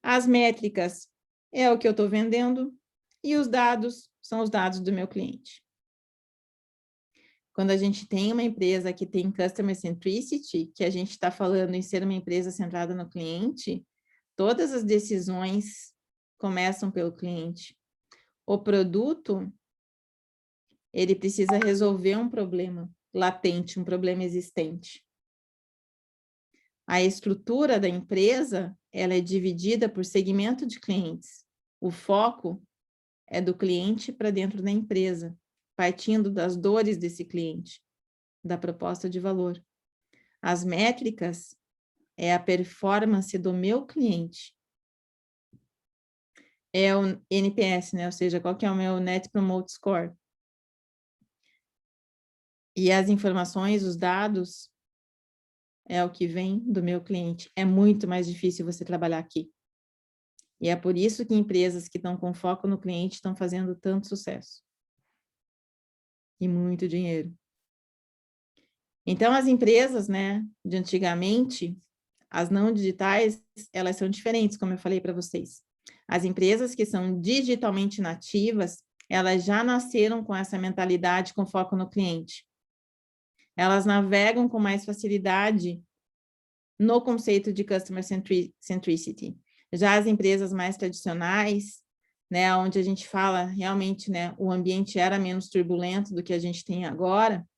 As métricas é o que eu estou vendendo. E os dados são os dados do meu cliente. Quando a gente tem uma empresa que tem Customer Centricity, que a gente está falando em ser uma empresa centrada no cliente, todas as decisões começam pelo cliente. O produto, ele precisa resolver um problema latente, um problema existente. A estrutura da empresa, ela é dividida por segmento de clientes. O foco é do cliente para dentro da empresa, partindo das dores desse cliente, da proposta de valor. As métricas é a performance do meu cliente. É o NPS, né? Ou seja, qual que é o meu Net Promote Score. E as informações, os dados, é o que vem do meu cliente. É muito mais difícil você trabalhar aqui. E é por isso que empresas que estão com foco no cliente estão fazendo tanto sucesso. E muito dinheiro. Então, as empresas, né, de antigamente, as não digitais, elas são diferentes, como eu falei para vocês. As empresas que são digitalmente nativas, elas já nasceram com essa mentalidade com foco no cliente. Elas navegam com mais facilidade no conceito de Customer Centricity. Já as empresas mais tradicionais, né, onde a gente fala realmente, né, o ambiente era menos turbulento do que a gente tem agora,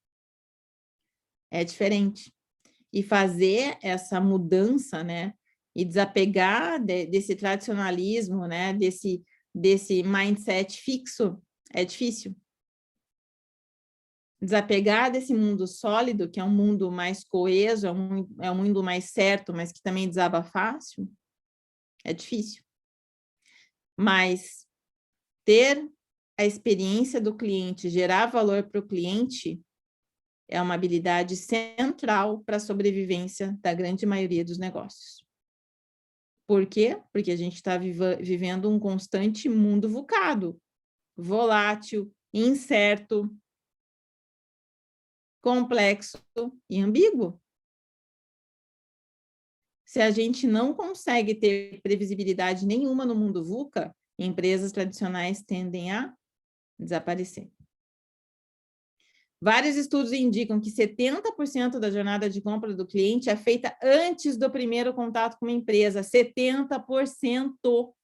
é diferente. E fazer essa mudança, né, e desapegar desse tradicionalismo, né, desse mindset fixo, é difícil. Desapegar desse mundo sólido, que é um mundo mais coeso, é um mundo mais certo, mas que também desaba fácil, é difícil. Mas ter a experiência do cliente, gerar valor para o cliente, é uma habilidade central para a sobrevivência da grande maioria dos negócios. Por quê? Porque a gente está vivendo um constante mundo VUCAdo, volátil, incerto, complexo e ambíguo. Se a gente não consegue ter previsibilidade nenhuma no mundo VUCA, empresas tradicionais tendem a desaparecer. Vários estudos indicam que 70% da jornada de compra do cliente é feita antes do primeiro contato com uma empresa. 70%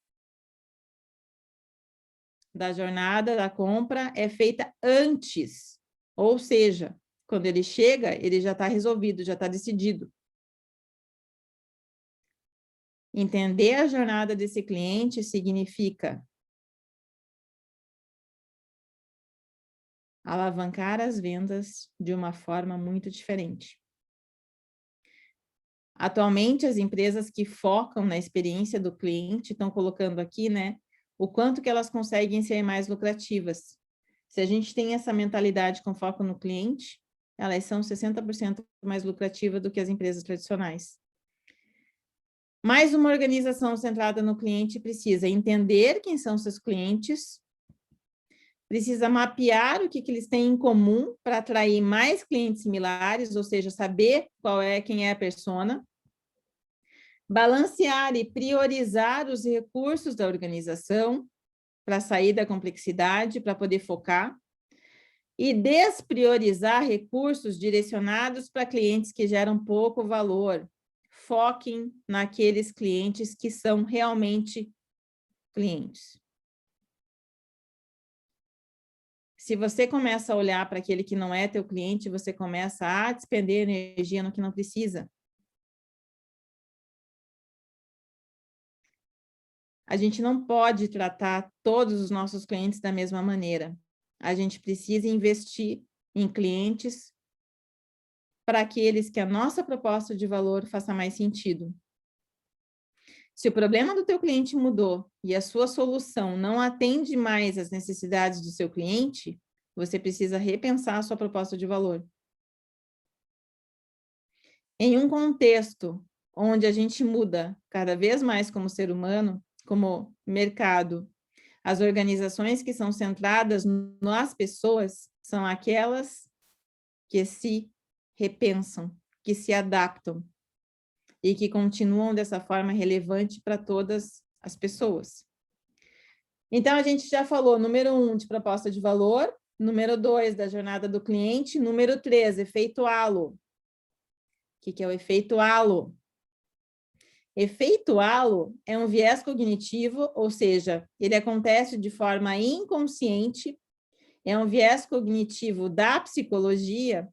da jornada da compra é feita antes. Ou seja, quando ele chega, ele já está resolvido, já está decidido. Entender a jornada desse cliente significa alavancar as vendas de uma forma muito diferente. Atualmente, as empresas que focam na experiência do cliente estão colocando aqui, né, o quanto que elas conseguem ser mais lucrativas. Se a gente tem essa mentalidade com foco no cliente, elas são 60% mais lucrativas do que as empresas tradicionais. Mas uma organização centrada no cliente precisa entender quem são seus clientes, precisa mapear o que eles têm em comum para atrair mais clientes similares, ou seja, saber quem é a persona, balancear e priorizar os recursos da organização para sair da complexidade, para poder focar, e despriorizar recursos direcionados para clientes que geram pouco valor. Foquem naqueles clientes que são realmente clientes. Se você começa a olhar para aquele que não é teu cliente, você começa a despender energia no que não precisa. A gente não pode tratar todos os nossos clientes da mesma maneira. A gente precisa investir em clientes para aqueles que a nossa proposta de valor faça mais sentido. Se o problema do teu cliente mudou e a sua solução não atende mais às necessidades do seu cliente, você precisa repensar a sua proposta de valor. Em um contexto onde a gente muda cada vez mais como ser humano, como mercado, as organizações que são centradas nas pessoas são aquelas que se repensam, que se adaptam e que continuam dessa forma relevante para todas as pessoas. Então, a gente já falou, número 1, de proposta de valor, número 2, da jornada do cliente, número 3, efeito halo. O que é o efeito halo? Efeito halo é um viés cognitivo, ou seja, ele acontece de forma inconsciente, é um viés cognitivo da psicologia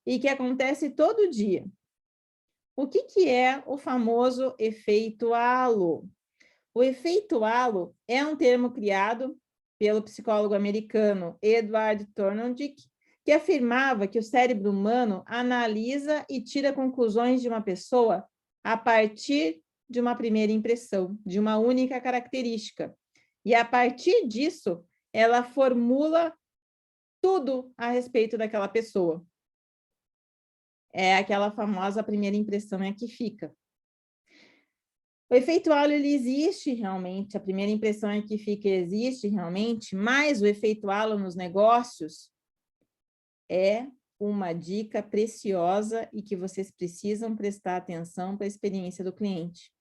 e que acontece todo dia. O que é o famoso efeito halo? O efeito halo é um termo criado pelo psicólogo americano Edward Thorndike, que afirmava que o cérebro humano analisa e tira conclusões de uma pessoa a partir de uma primeira impressão, de uma única característica. E, a partir disso, ela formula tudo a respeito daquela pessoa. É aquela famosa primeira impressão é que fica. O efeito halo, ele existe realmente, a primeira impressão é que fica, existe realmente, mas o efeito halo nos negócios é uma dica preciosa e que vocês precisam prestar atenção para a experiência do cliente.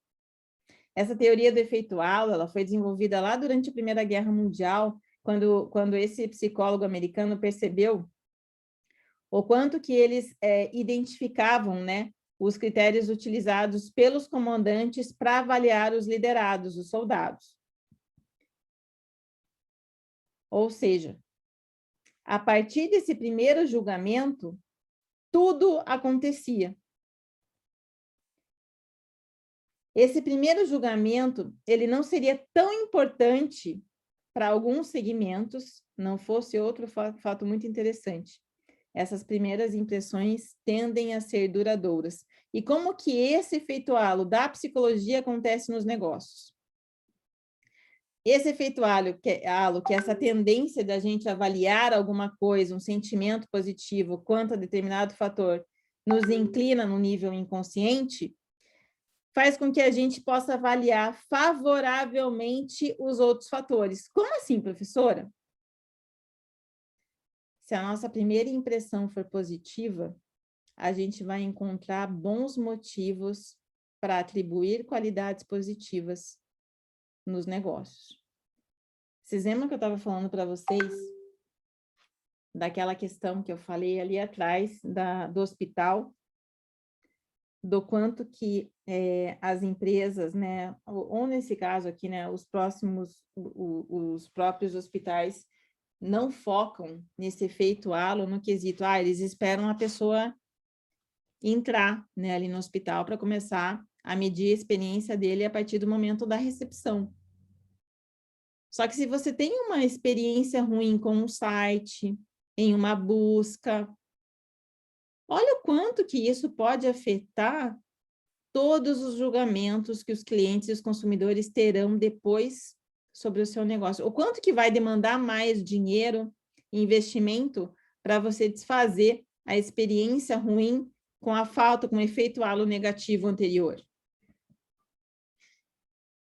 Essa teoria do efeito halo, ela foi desenvolvida lá durante a Primeira Guerra Mundial, quando esse psicólogo americano percebeu o quanto que eles identificavam, né, os critérios utilizados pelos comandantes para avaliar os liderados, os soldados. Ou seja, a partir desse primeiro julgamento, tudo acontecia. Esse primeiro julgamento, ele não seria tão importante para alguns segmentos, não fosse outro fato muito interessante. Essas primeiras impressões tendem a ser duradouras. E como que esse efeito halo da psicologia acontece nos negócios? Esse efeito halo, que é essa tendência da gente avaliar alguma coisa, um sentimento positivo, quanto a determinado fator nos inclina no nível inconsciente, faz com que a gente possa avaliar favoravelmente os outros fatores. Como assim, professora? Se a nossa primeira impressão for positiva, a gente vai encontrar bons motivos para atribuir qualidades positivas nos negócios. Vocês lembram que eu estava falando para vocês daquela questão que eu falei ali atrás do hospital, do quanto que as empresas, né, ou nesse caso aqui, né, os próprios hospitais não focam nesse efeito halo no quesito, eles esperam a pessoa entrar, né, ali no hospital para começar a medir a experiência dele a partir do momento da recepção. Só que se você tem uma experiência ruim com um site, em uma busca. Olha o quanto que isso pode afetar todos os julgamentos que os clientes e os consumidores terão depois sobre o seu negócio. O quanto que vai demandar mais dinheiro e investimento para você desfazer a experiência ruim com a falta, com o efeito halo negativo anterior.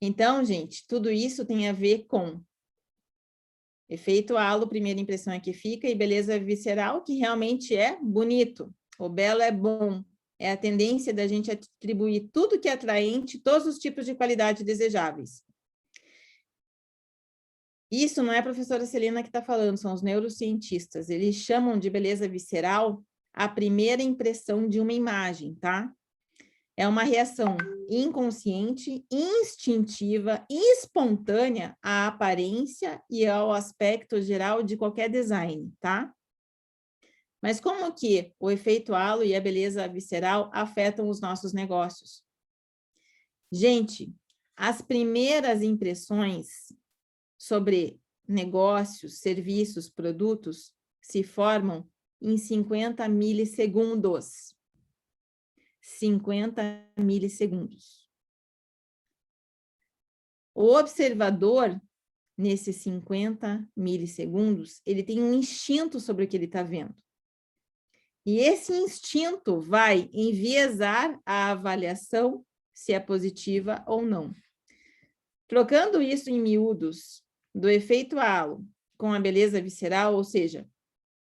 Então, gente, tudo isso tem a ver com efeito halo, primeira impressão é que fica, e beleza visceral, que realmente é bonito. O belo é bom. É a tendência da gente atribuir tudo que é atraente, todos os tipos de qualidade desejáveis. Isso não é a professora Celina que está falando, são os neurocientistas. Eles chamam de beleza visceral a primeira impressão de uma imagem, tá? É uma reação inconsciente, instintiva e espontânea à aparência e ao aspecto geral de qualquer design, tá? Mas como que o efeito halo e a beleza visceral afetam os nossos negócios? Gente, as primeiras impressões sobre negócios, serviços, produtos se formam em 50 milissegundos. 50 milissegundos. O observador, nesses 50 milissegundos, ele tem um instinto sobre o que ele está vendo. E esse instinto vai enviesar a avaliação se é positiva ou não. Trocando isso em miúdos do efeito halo com a beleza visceral, ou seja,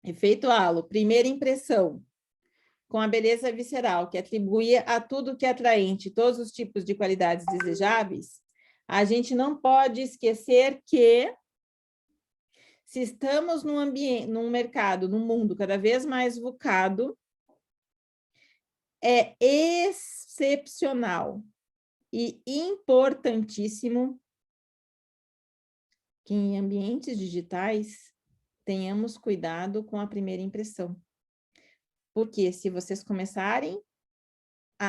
efeito halo, primeira impressão, com a beleza visceral, que atribui a tudo que é atraente, todos os tipos de qualidades desejáveis, a gente não pode esquecer que se estamos num ambiente, num mercado, num mundo cada vez mais VUCado, é excepcional e importantíssimo que em ambientes digitais tenhamos cuidado com a primeira impressão. Porque se vocês começarem...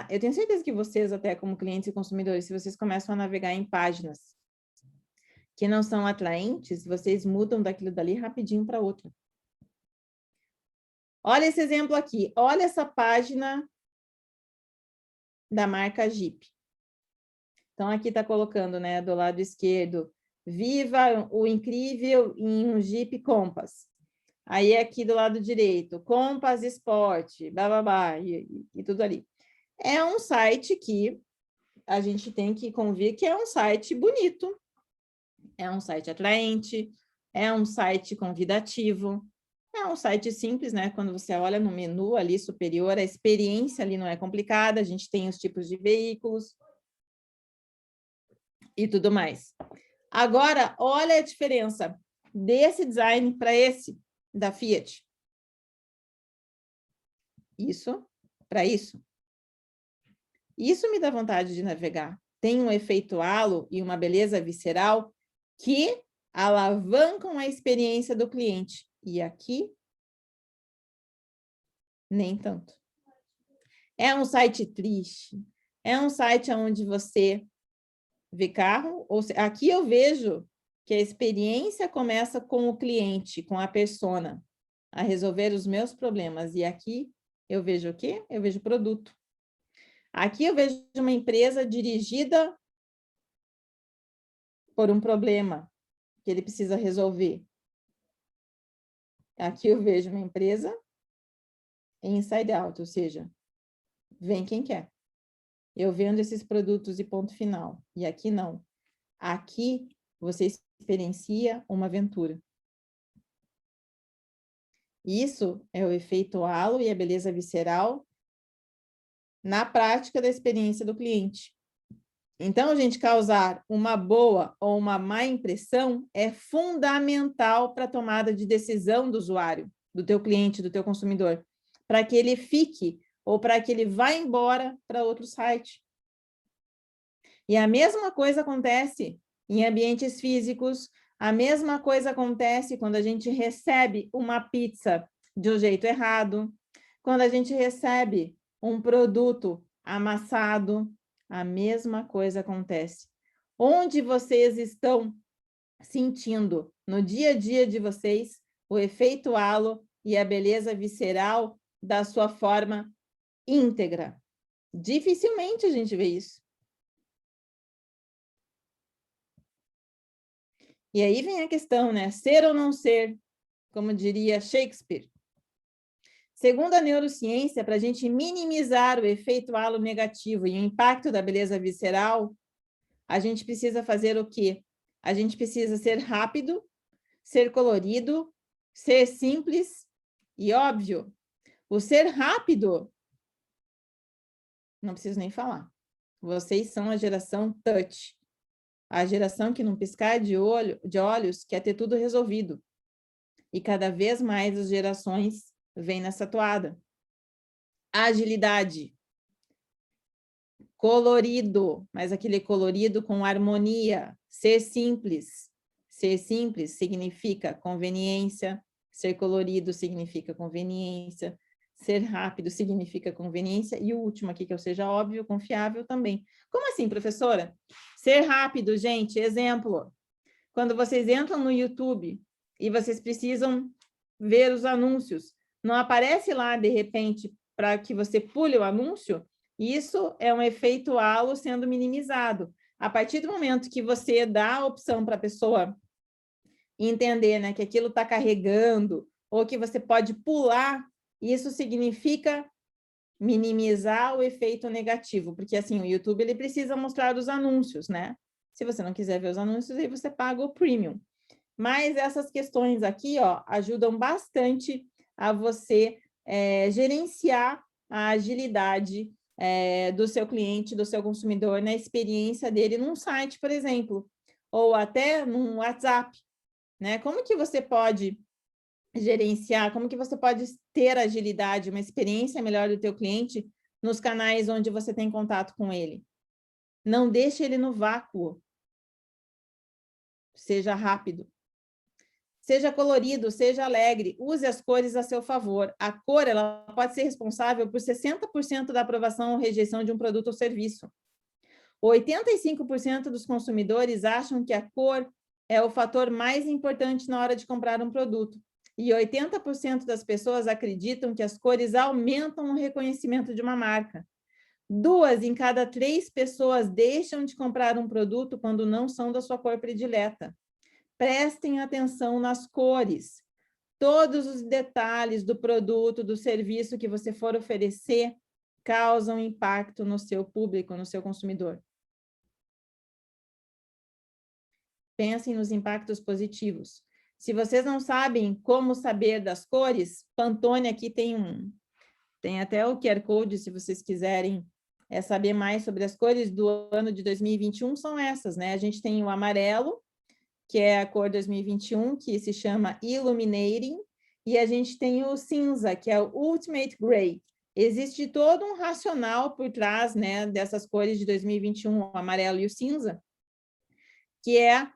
eu tenho certeza que vocês, até como clientes e consumidores, se vocês começam a navegar em páginas que não são atraentes, vocês mudam daquilo dali rapidinho para outra. Olha esse exemplo aqui. Olha essa página da marca Jeep. Então, aqui está colocando, né, do lado esquerdo, viva o incrível em um Jeep Compass. Aí, aqui do lado direito, Compass Sport, blá, blá, blá, e tudo ali. É um site que a gente tem que convir que é um site bonito, é um site atraente, é um site convidativo, é um site simples, né? Quando você olha no menu ali superior, a experiência ali não é complicada, a gente tem os tipos de veículos e tudo mais. Agora, olha a diferença desse design para esse da Fiat. Isso para isso. Isso me dá vontade de navegar. Tem um efeito halo e uma beleza visceral que alavancam a experiência do cliente. E aqui, nem tanto. É um site triste. É um site onde você vê carro. Aqui eu vejo que a experiência começa com o cliente, com a persona, a resolver os meus problemas. E aqui eu vejo o quê? Eu vejo produto. Aqui eu vejo uma empresa dirigida por um problema que ele precisa resolver. Aqui eu vejo uma empresa inside out, ou seja, vem quem quer. Eu vendo esses produtos e ponto final. E aqui não. Aqui você experiencia uma aventura. Isso é o efeito halo e a beleza visceral na prática da experiência do cliente. Então, gente, causar uma boa ou uma má impressão é fundamental para a tomada de decisão do usuário, do teu cliente, do teu consumidor, para que ele fique ou para que ele vá embora para outro site. E a mesma coisa acontece em ambientes físicos, a mesma coisa acontece quando a gente recebe uma pizza de um jeito errado, quando a gente recebe um produto amassado, a mesma coisa acontece. Onde vocês estão sentindo no dia a dia de vocês o efeito halo e a beleza visceral da sua forma íntegra. Dificilmente a gente vê isso. E aí vem a questão, né? Ser ou não ser, como diria Shakespeare. Segundo a neurociência, para a gente minimizar o efeito halo negativo e o impacto da beleza visceral, a gente precisa fazer o quê? A gente precisa ser rápido, ser colorido, ser simples e óbvio. O ser rápido, não preciso nem falar. Vocês são a geração touch. A geração que num piscar de olhos quer ter tudo resolvido. E cada vez mais as gerações vêm nessa toada. Agilidade. Colorido, mas aquele colorido com harmonia. Ser simples. Ser simples significa conveniência. Ser colorido significa conveniência. Ser rápido significa conveniência. E o último aqui, que eu seja óbvio, confiável também. Como assim, professora? Ser rápido, gente, exemplo. Quando vocês entram no YouTube e vocês precisam ver os anúncios, não aparece lá, de repente, para que você pule o anúncio? Isso é um efeito halo sendo minimizado. A partir do momento que você dá a opção para a pessoa entender, né, que aquilo está carregando, ou que você pode pular, isso significa minimizar o efeito negativo, porque assim, o YouTube ele precisa mostrar os anúncios, né? Se você não quiser ver os anúncios, aí você paga o premium. Mas essas questões aqui, ó, ajudam bastante a você gerenciar a agilidade do seu cliente, do seu consumidor, na experiência dele num site, por exemplo, ou até num WhatsApp, né? Como que você pode gerenciar, como que você pode ter agilidade, uma experiência melhor do teu cliente nos canais onde você tem contato com ele? Não deixe ele no vácuo. Seja rápido. Seja colorido, seja alegre, use as cores a seu favor. A cor, ela pode ser responsável por 60% da aprovação ou rejeição de um produto ou serviço. 85% dos consumidores acham que a cor é o fator mais importante na hora de comprar um produto. E 80% das pessoas acreditam que as cores aumentam o reconhecimento de uma marca. 2 em cada 3 pessoas deixam de comprar um produto quando não são da sua cor predileta. Prestem atenção nas cores. Todos os detalhes do produto, do serviço que você for oferecer, causam impacto no seu público, no seu consumidor. Pensem nos impactos positivos. Se vocês não sabem como saber das cores, Pantone aqui tem até o QR Code, se vocês quiserem saber mais sobre as cores do ano de 2021, são essas, né? A gente tem o amarelo, que é a cor 2021, que se chama Illuminating, e a gente tem o cinza, que é o Ultimate Gray. Existe todo um racional por trás, né, dessas cores de 2021, o amarelo e o cinza, que é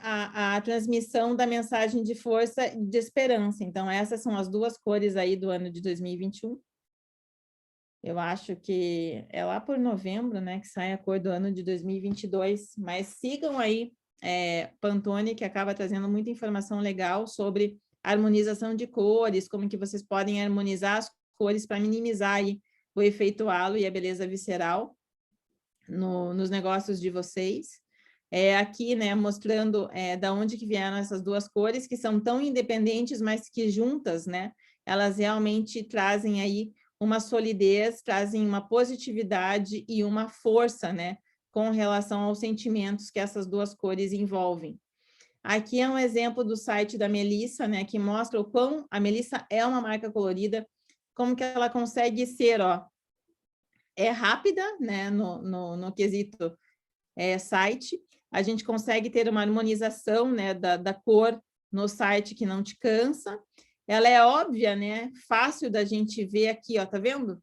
a transmissão da mensagem de força e de esperança. Então, essas são as duas cores aí do ano de 2021. Eu acho que é lá por novembro, né, que sai a cor do ano de 2022, mas sigam aí Pantone, que acaba trazendo muita informação legal sobre harmonização de cores, como que vocês podem harmonizar as cores para minimizar aí o efeito halo e a beleza visceral nos negócios de vocês. Aqui, né, mostrando da onde que vieram essas duas cores, que são tão independentes, mas que juntas, né, elas realmente trazem aí uma solidez, trazem uma positividade e uma força, né, com relação aos sentimentos que essas duas cores envolvem. Aqui é um exemplo do site da Melissa, né, que mostra o quão a Melissa é uma marca colorida, como que ela consegue ser, ó, rápida, né, no quesito site. A gente consegue ter uma harmonização, né, da cor no site que não te cansa. Ela é óbvia, né, fácil da gente ver aqui, ó, tá vendo?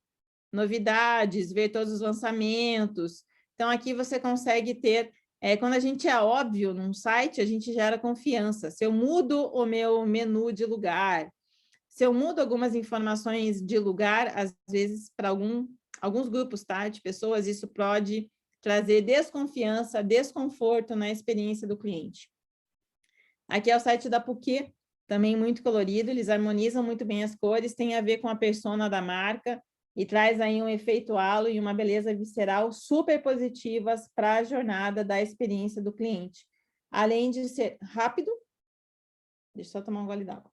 Novidades, ver todos os lançamentos. Então, aqui você consegue ter, quando a gente é óbvio num site, a gente gera confiança. Se eu mudo o meu menu de lugar, se eu mudo algumas informações de lugar, às vezes, para alguns grupos, tá, de pessoas, isso pode trazer desconfiança, desconforto na experiência do cliente. Aqui é o site da PUC, também muito colorido, eles harmonizam muito bem as cores, tem a ver com a persona da marca e traz aí um efeito halo e uma beleza visceral super positivas para a jornada da experiência do cliente. Além de ser rápido, deixa eu só tomar um gole d'água.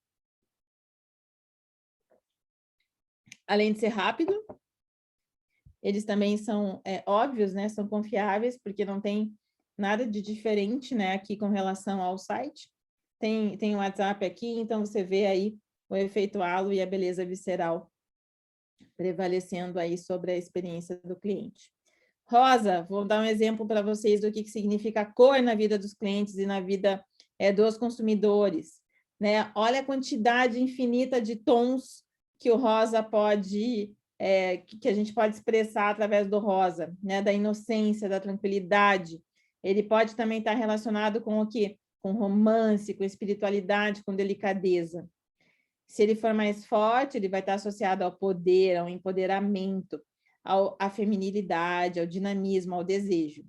Além de ser rápido, eles também são óbvios, né? São confiáveis, porque não tem nada de diferente, né? Aqui com relação ao site. Tem o WhatsApp aqui, então você vê aí o efeito halo e a beleza visceral prevalecendo aí sobre a experiência do cliente. Rosa, vou dar um exemplo para vocês do que significa a cor na vida dos clientes e na vida dos consumidores, né? Olha a quantidade infinita de tons que o rosa pode, que a gente pode expressar através do rosa, né? Da inocência, da tranquilidade. Ele pode também estar relacionado com o quê? Com romance, com espiritualidade, com delicadeza. Se ele for mais forte, ele vai estar associado ao poder, ao empoderamento, à feminilidade, ao dinamismo, ao desejo.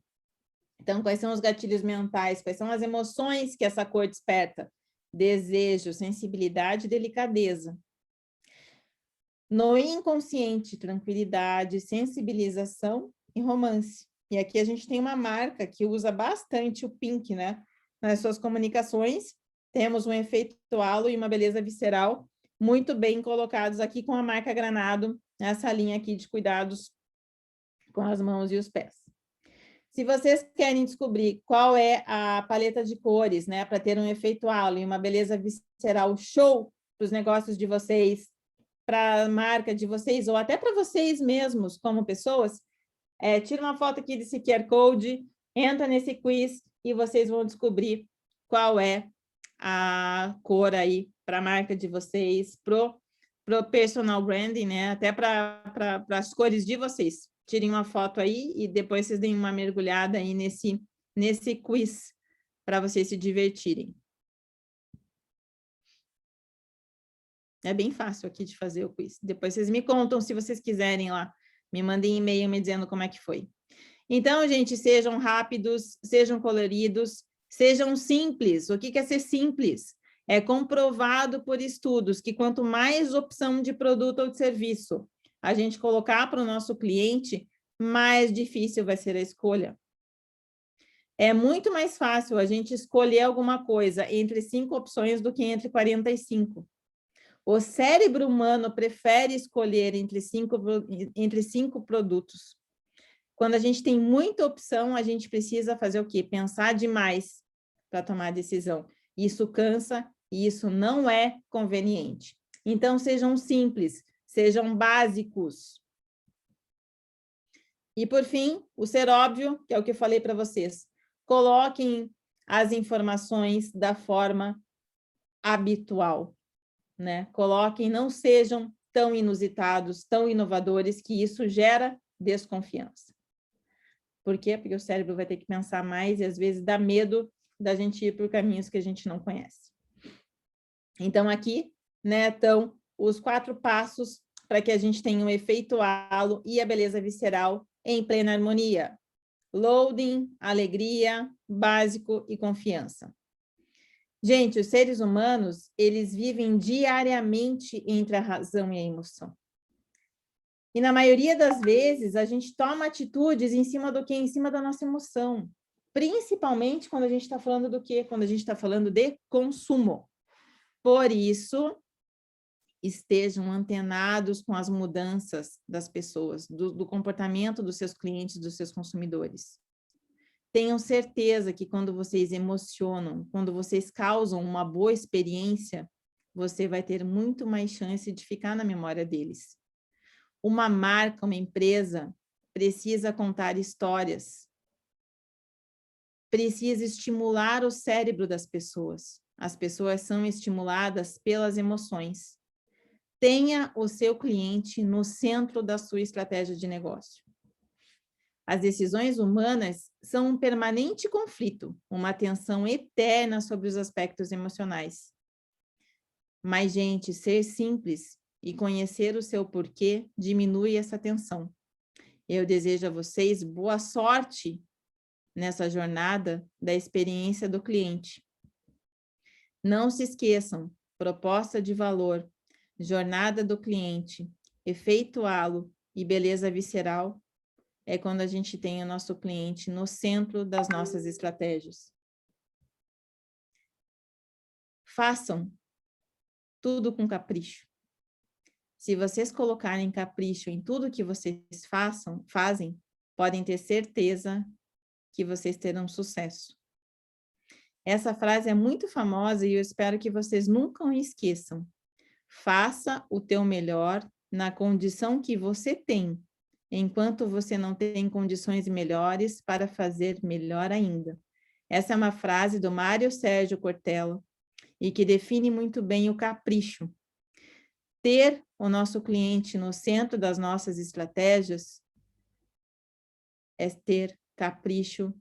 Então, quais são os gatilhos mentais? Quais são as emoções que essa cor desperta? Desejo, sensibilidade e delicadeza. No inconsciente, tranquilidade, sensibilização e romance. E aqui a gente tem uma marca que usa bastante o pink, né? Nas suas comunicações, temos um efeito halo e uma beleza visceral muito bem colocados aqui com a marca Granado, nessa linha aqui de cuidados com as mãos e os pés. Se vocês querem descobrir qual é a paleta de cores, né, para ter um efeito halo e uma beleza visceral show para os negócios de vocês, para a marca de vocês, ou até para vocês mesmos como pessoas, tira uma foto aqui desse QR Code, entra nesse quiz e vocês vão descobrir qual é a cor aí para a marca de vocês, pro personal branding, né? Até para as cores de vocês. Tirem uma foto aí e depois vocês deem uma mergulhada aí nesse quiz para vocês se divertirem. É bem fácil aqui de fazer o quiz. Depois vocês me contam se vocês quiserem lá. Me mandem e-mail me dizendo como é que foi. Então, gente, sejam rápidos, sejam coloridos, sejam simples. O que é ser simples? É comprovado por estudos que quanto mais opção de produto ou de serviço a gente colocar para o nosso cliente, mais difícil vai ser a escolha. É muito mais fácil a gente escolher alguma coisa entre 5 opções do que entre 45. O cérebro humano prefere escolher entre cinco produtos. Quando a gente tem muita opção, a gente precisa fazer o quê? Pensar demais para tomar a decisão. Isso cansa e isso não é conveniente. Então, sejam simples, sejam básicos. E, por fim, o ser óbvio, que é o que eu falei para vocês. Coloquem as informações da forma habitual, né? Coloquem, não sejam tão inusitados, tão inovadores, que isso gera desconfiança. Por quê? Porque o cérebro vai ter que pensar mais e, às vezes, dá medo da gente ir por caminhos que a gente não conhece. Então, aqui, né, estão os 4 passos para que a gente tenha um efeito halo e a beleza visceral em plena harmonia. Loading, alegria, básico e confiança. Gente, os seres humanos, eles vivem diariamente entre a razão e a emoção. E na maioria das vezes, a gente toma atitudes em cima do quê? Em cima da nossa emoção. Principalmente quando a gente está falando do quê? Quando a gente está falando de consumo. Por isso, estejam antenados com as mudanças das pessoas, do comportamento dos seus clientes, dos seus consumidores. Tenham certeza que quando vocês emocionam, quando vocês causam uma boa experiência, você vai ter muito mais chance de ficar na memória deles. Uma marca, uma empresa, precisa contar histórias. Precisa estimular o cérebro das pessoas. As pessoas são estimuladas pelas emoções. Tenha o seu cliente no centro da sua estratégia de negócio. As decisões humanas são um permanente conflito, uma tensão eterna sobre os aspectos emocionais. Mas, gente, ser simples e conhecer o seu porquê diminui essa tensão. Eu desejo a vocês boa sorte nessa jornada da experiência do cliente. Não se esqueçam proposta de valor, jornada do cliente, efeito halo e beleza visceral, é quando a gente tem o nosso cliente no centro das nossas estratégias. Façam tudo com capricho. Se vocês colocarem capricho em tudo que vocês fazem, podem ter certeza que vocês terão sucesso. Essa frase é muito famosa e eu espero que vocês nunca a esqueçam. Faça o teu melhor na condição que você tem, enquanto você não tem condições melhores para fazer melhor ainda. Essa é uma frase do Mário Sérgio Cortella e que define muito bem o capricho. Ter o nosso cliente no centro das nossas estratégias é ter capricho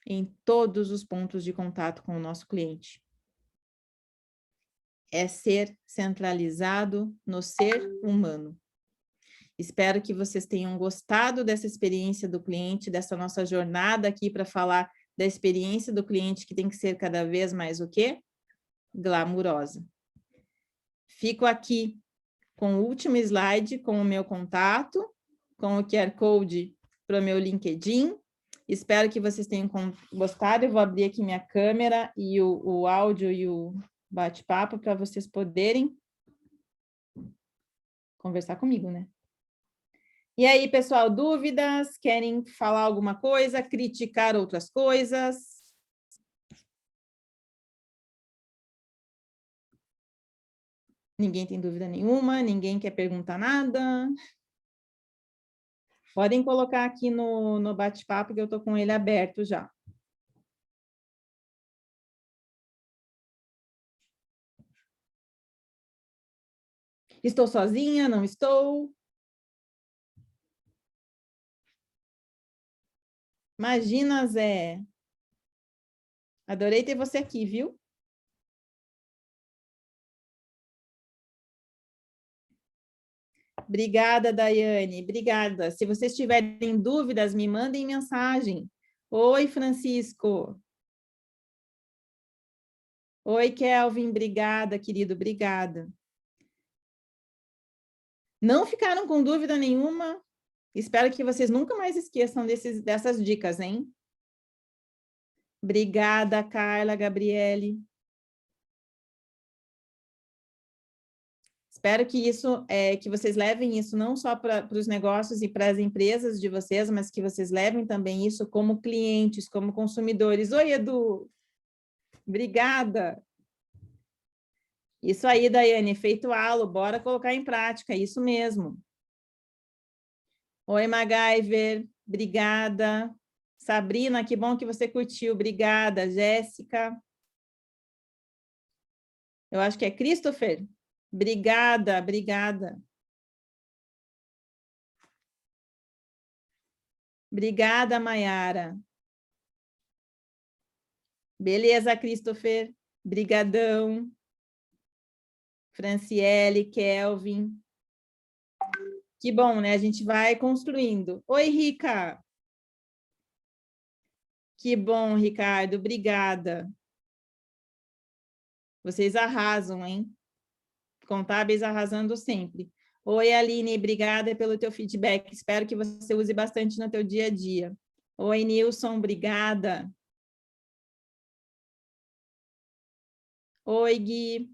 em todos os pontos de contato com o nosso cliente. É ser centralizado no ser humano. Espero que vocês tenham gostado dessa experiência do cliente, dessa nossa jornada aqui para falar da experiência do cliente que tem que ser cada vez mais o quê? Glamurosa. Fico aqui com o último slide, com o meu contato, com o QR Code para o meu LinkedIn. Espero que vocês tenham gostado. Eu vou abrir aqui minha câmera e o áudio e o bate-papo para vocês poderem conversar comigo, né? E aí, pessoal, dúvidas? Querem falar alguma coisa? Criticar outras coisas? Ninguém tem dúvida nenhuma? Ninguém quer perguntar nada? Podem colocar aqui no bate-papo que eu estou com ele aberto já. Estou sozinha? Não estou? Imagina, Zé. Adorei ter você aqui, viu? Obrigada, Daiane. Obrigada. Se vocês tiverem dúvidas, me mandem mensagem. Oi, Francisco. Oi, Kelvin. Obrigada, querido. Obrigada. Não ficaram com dúvida nenhuma? Espero que vocês nunca mais esqueçam dessas dicas, hein? Obrigada, Carla, Gabriele. Espero que que vocês levem isso não só para os negócios e para as empresas de vocês, mas que vocês levem também isso como clientes, como consumidores. Oi, Edu. Obrigada. Isso aí, Daiane, feito halo, bora colocar em prática, isso mesmo. Oi, MacGyver, obrigada. Sabrina, que bom que você curtiu, obrigada. Jéssica. Eu acho que é Christopher. Obrigada, obrigada. Obrigada, Maiara. Beleza, Christopher. Brigadão. Franciele, Kelvin. Que bom, né? A gente vai construindo. Oi, Rica. Que bom, Ricardo. Obrigada. Vocês arrasam, hein? Contábeis arrasando sempre. Oi, Aline, obrigada pelo teu feedback. Espero que você use bastante no teu dia a dia. Oi, Nilson, obrigada. Oi, Gui.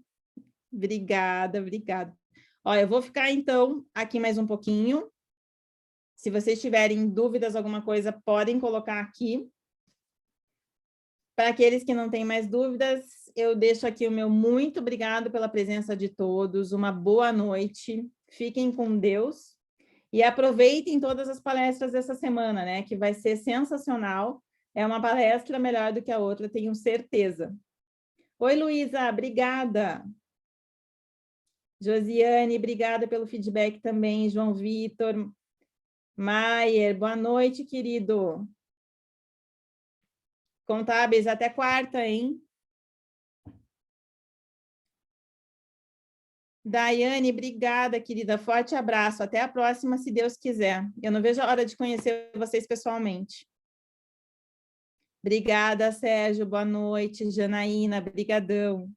Obrigada, obrigada. Ó, eu vou ficar, então, aqui mais um pouquinho. Se vocês tiverem dúvidas, alguma coisa, podem colocar aqui. Para aqueles que não têm mais dúvidas, eu deixo aqui o meu muito obrigado pela presença de todos. Uma boa noite. Fiquem com Deus. E aproveitem todas as palestras dessa semana, né? Que vai ser sensacional. É uma palestra melhor do que a outra, tenho certeza. Oi, Luísa, obrigada. Josiane, obrigada pelo feedback também. João Vitor. Maier, boa noite, querido. Contábeis, até quarta, hein? Daiane, obrigada, querida. Forte abraço. Até a próxima, se Deus quiser. Eu não vejo a hora de conhecer vocês pessoalmente. Obrigada, Sérgio. Boa noite. Janaína, brigadão.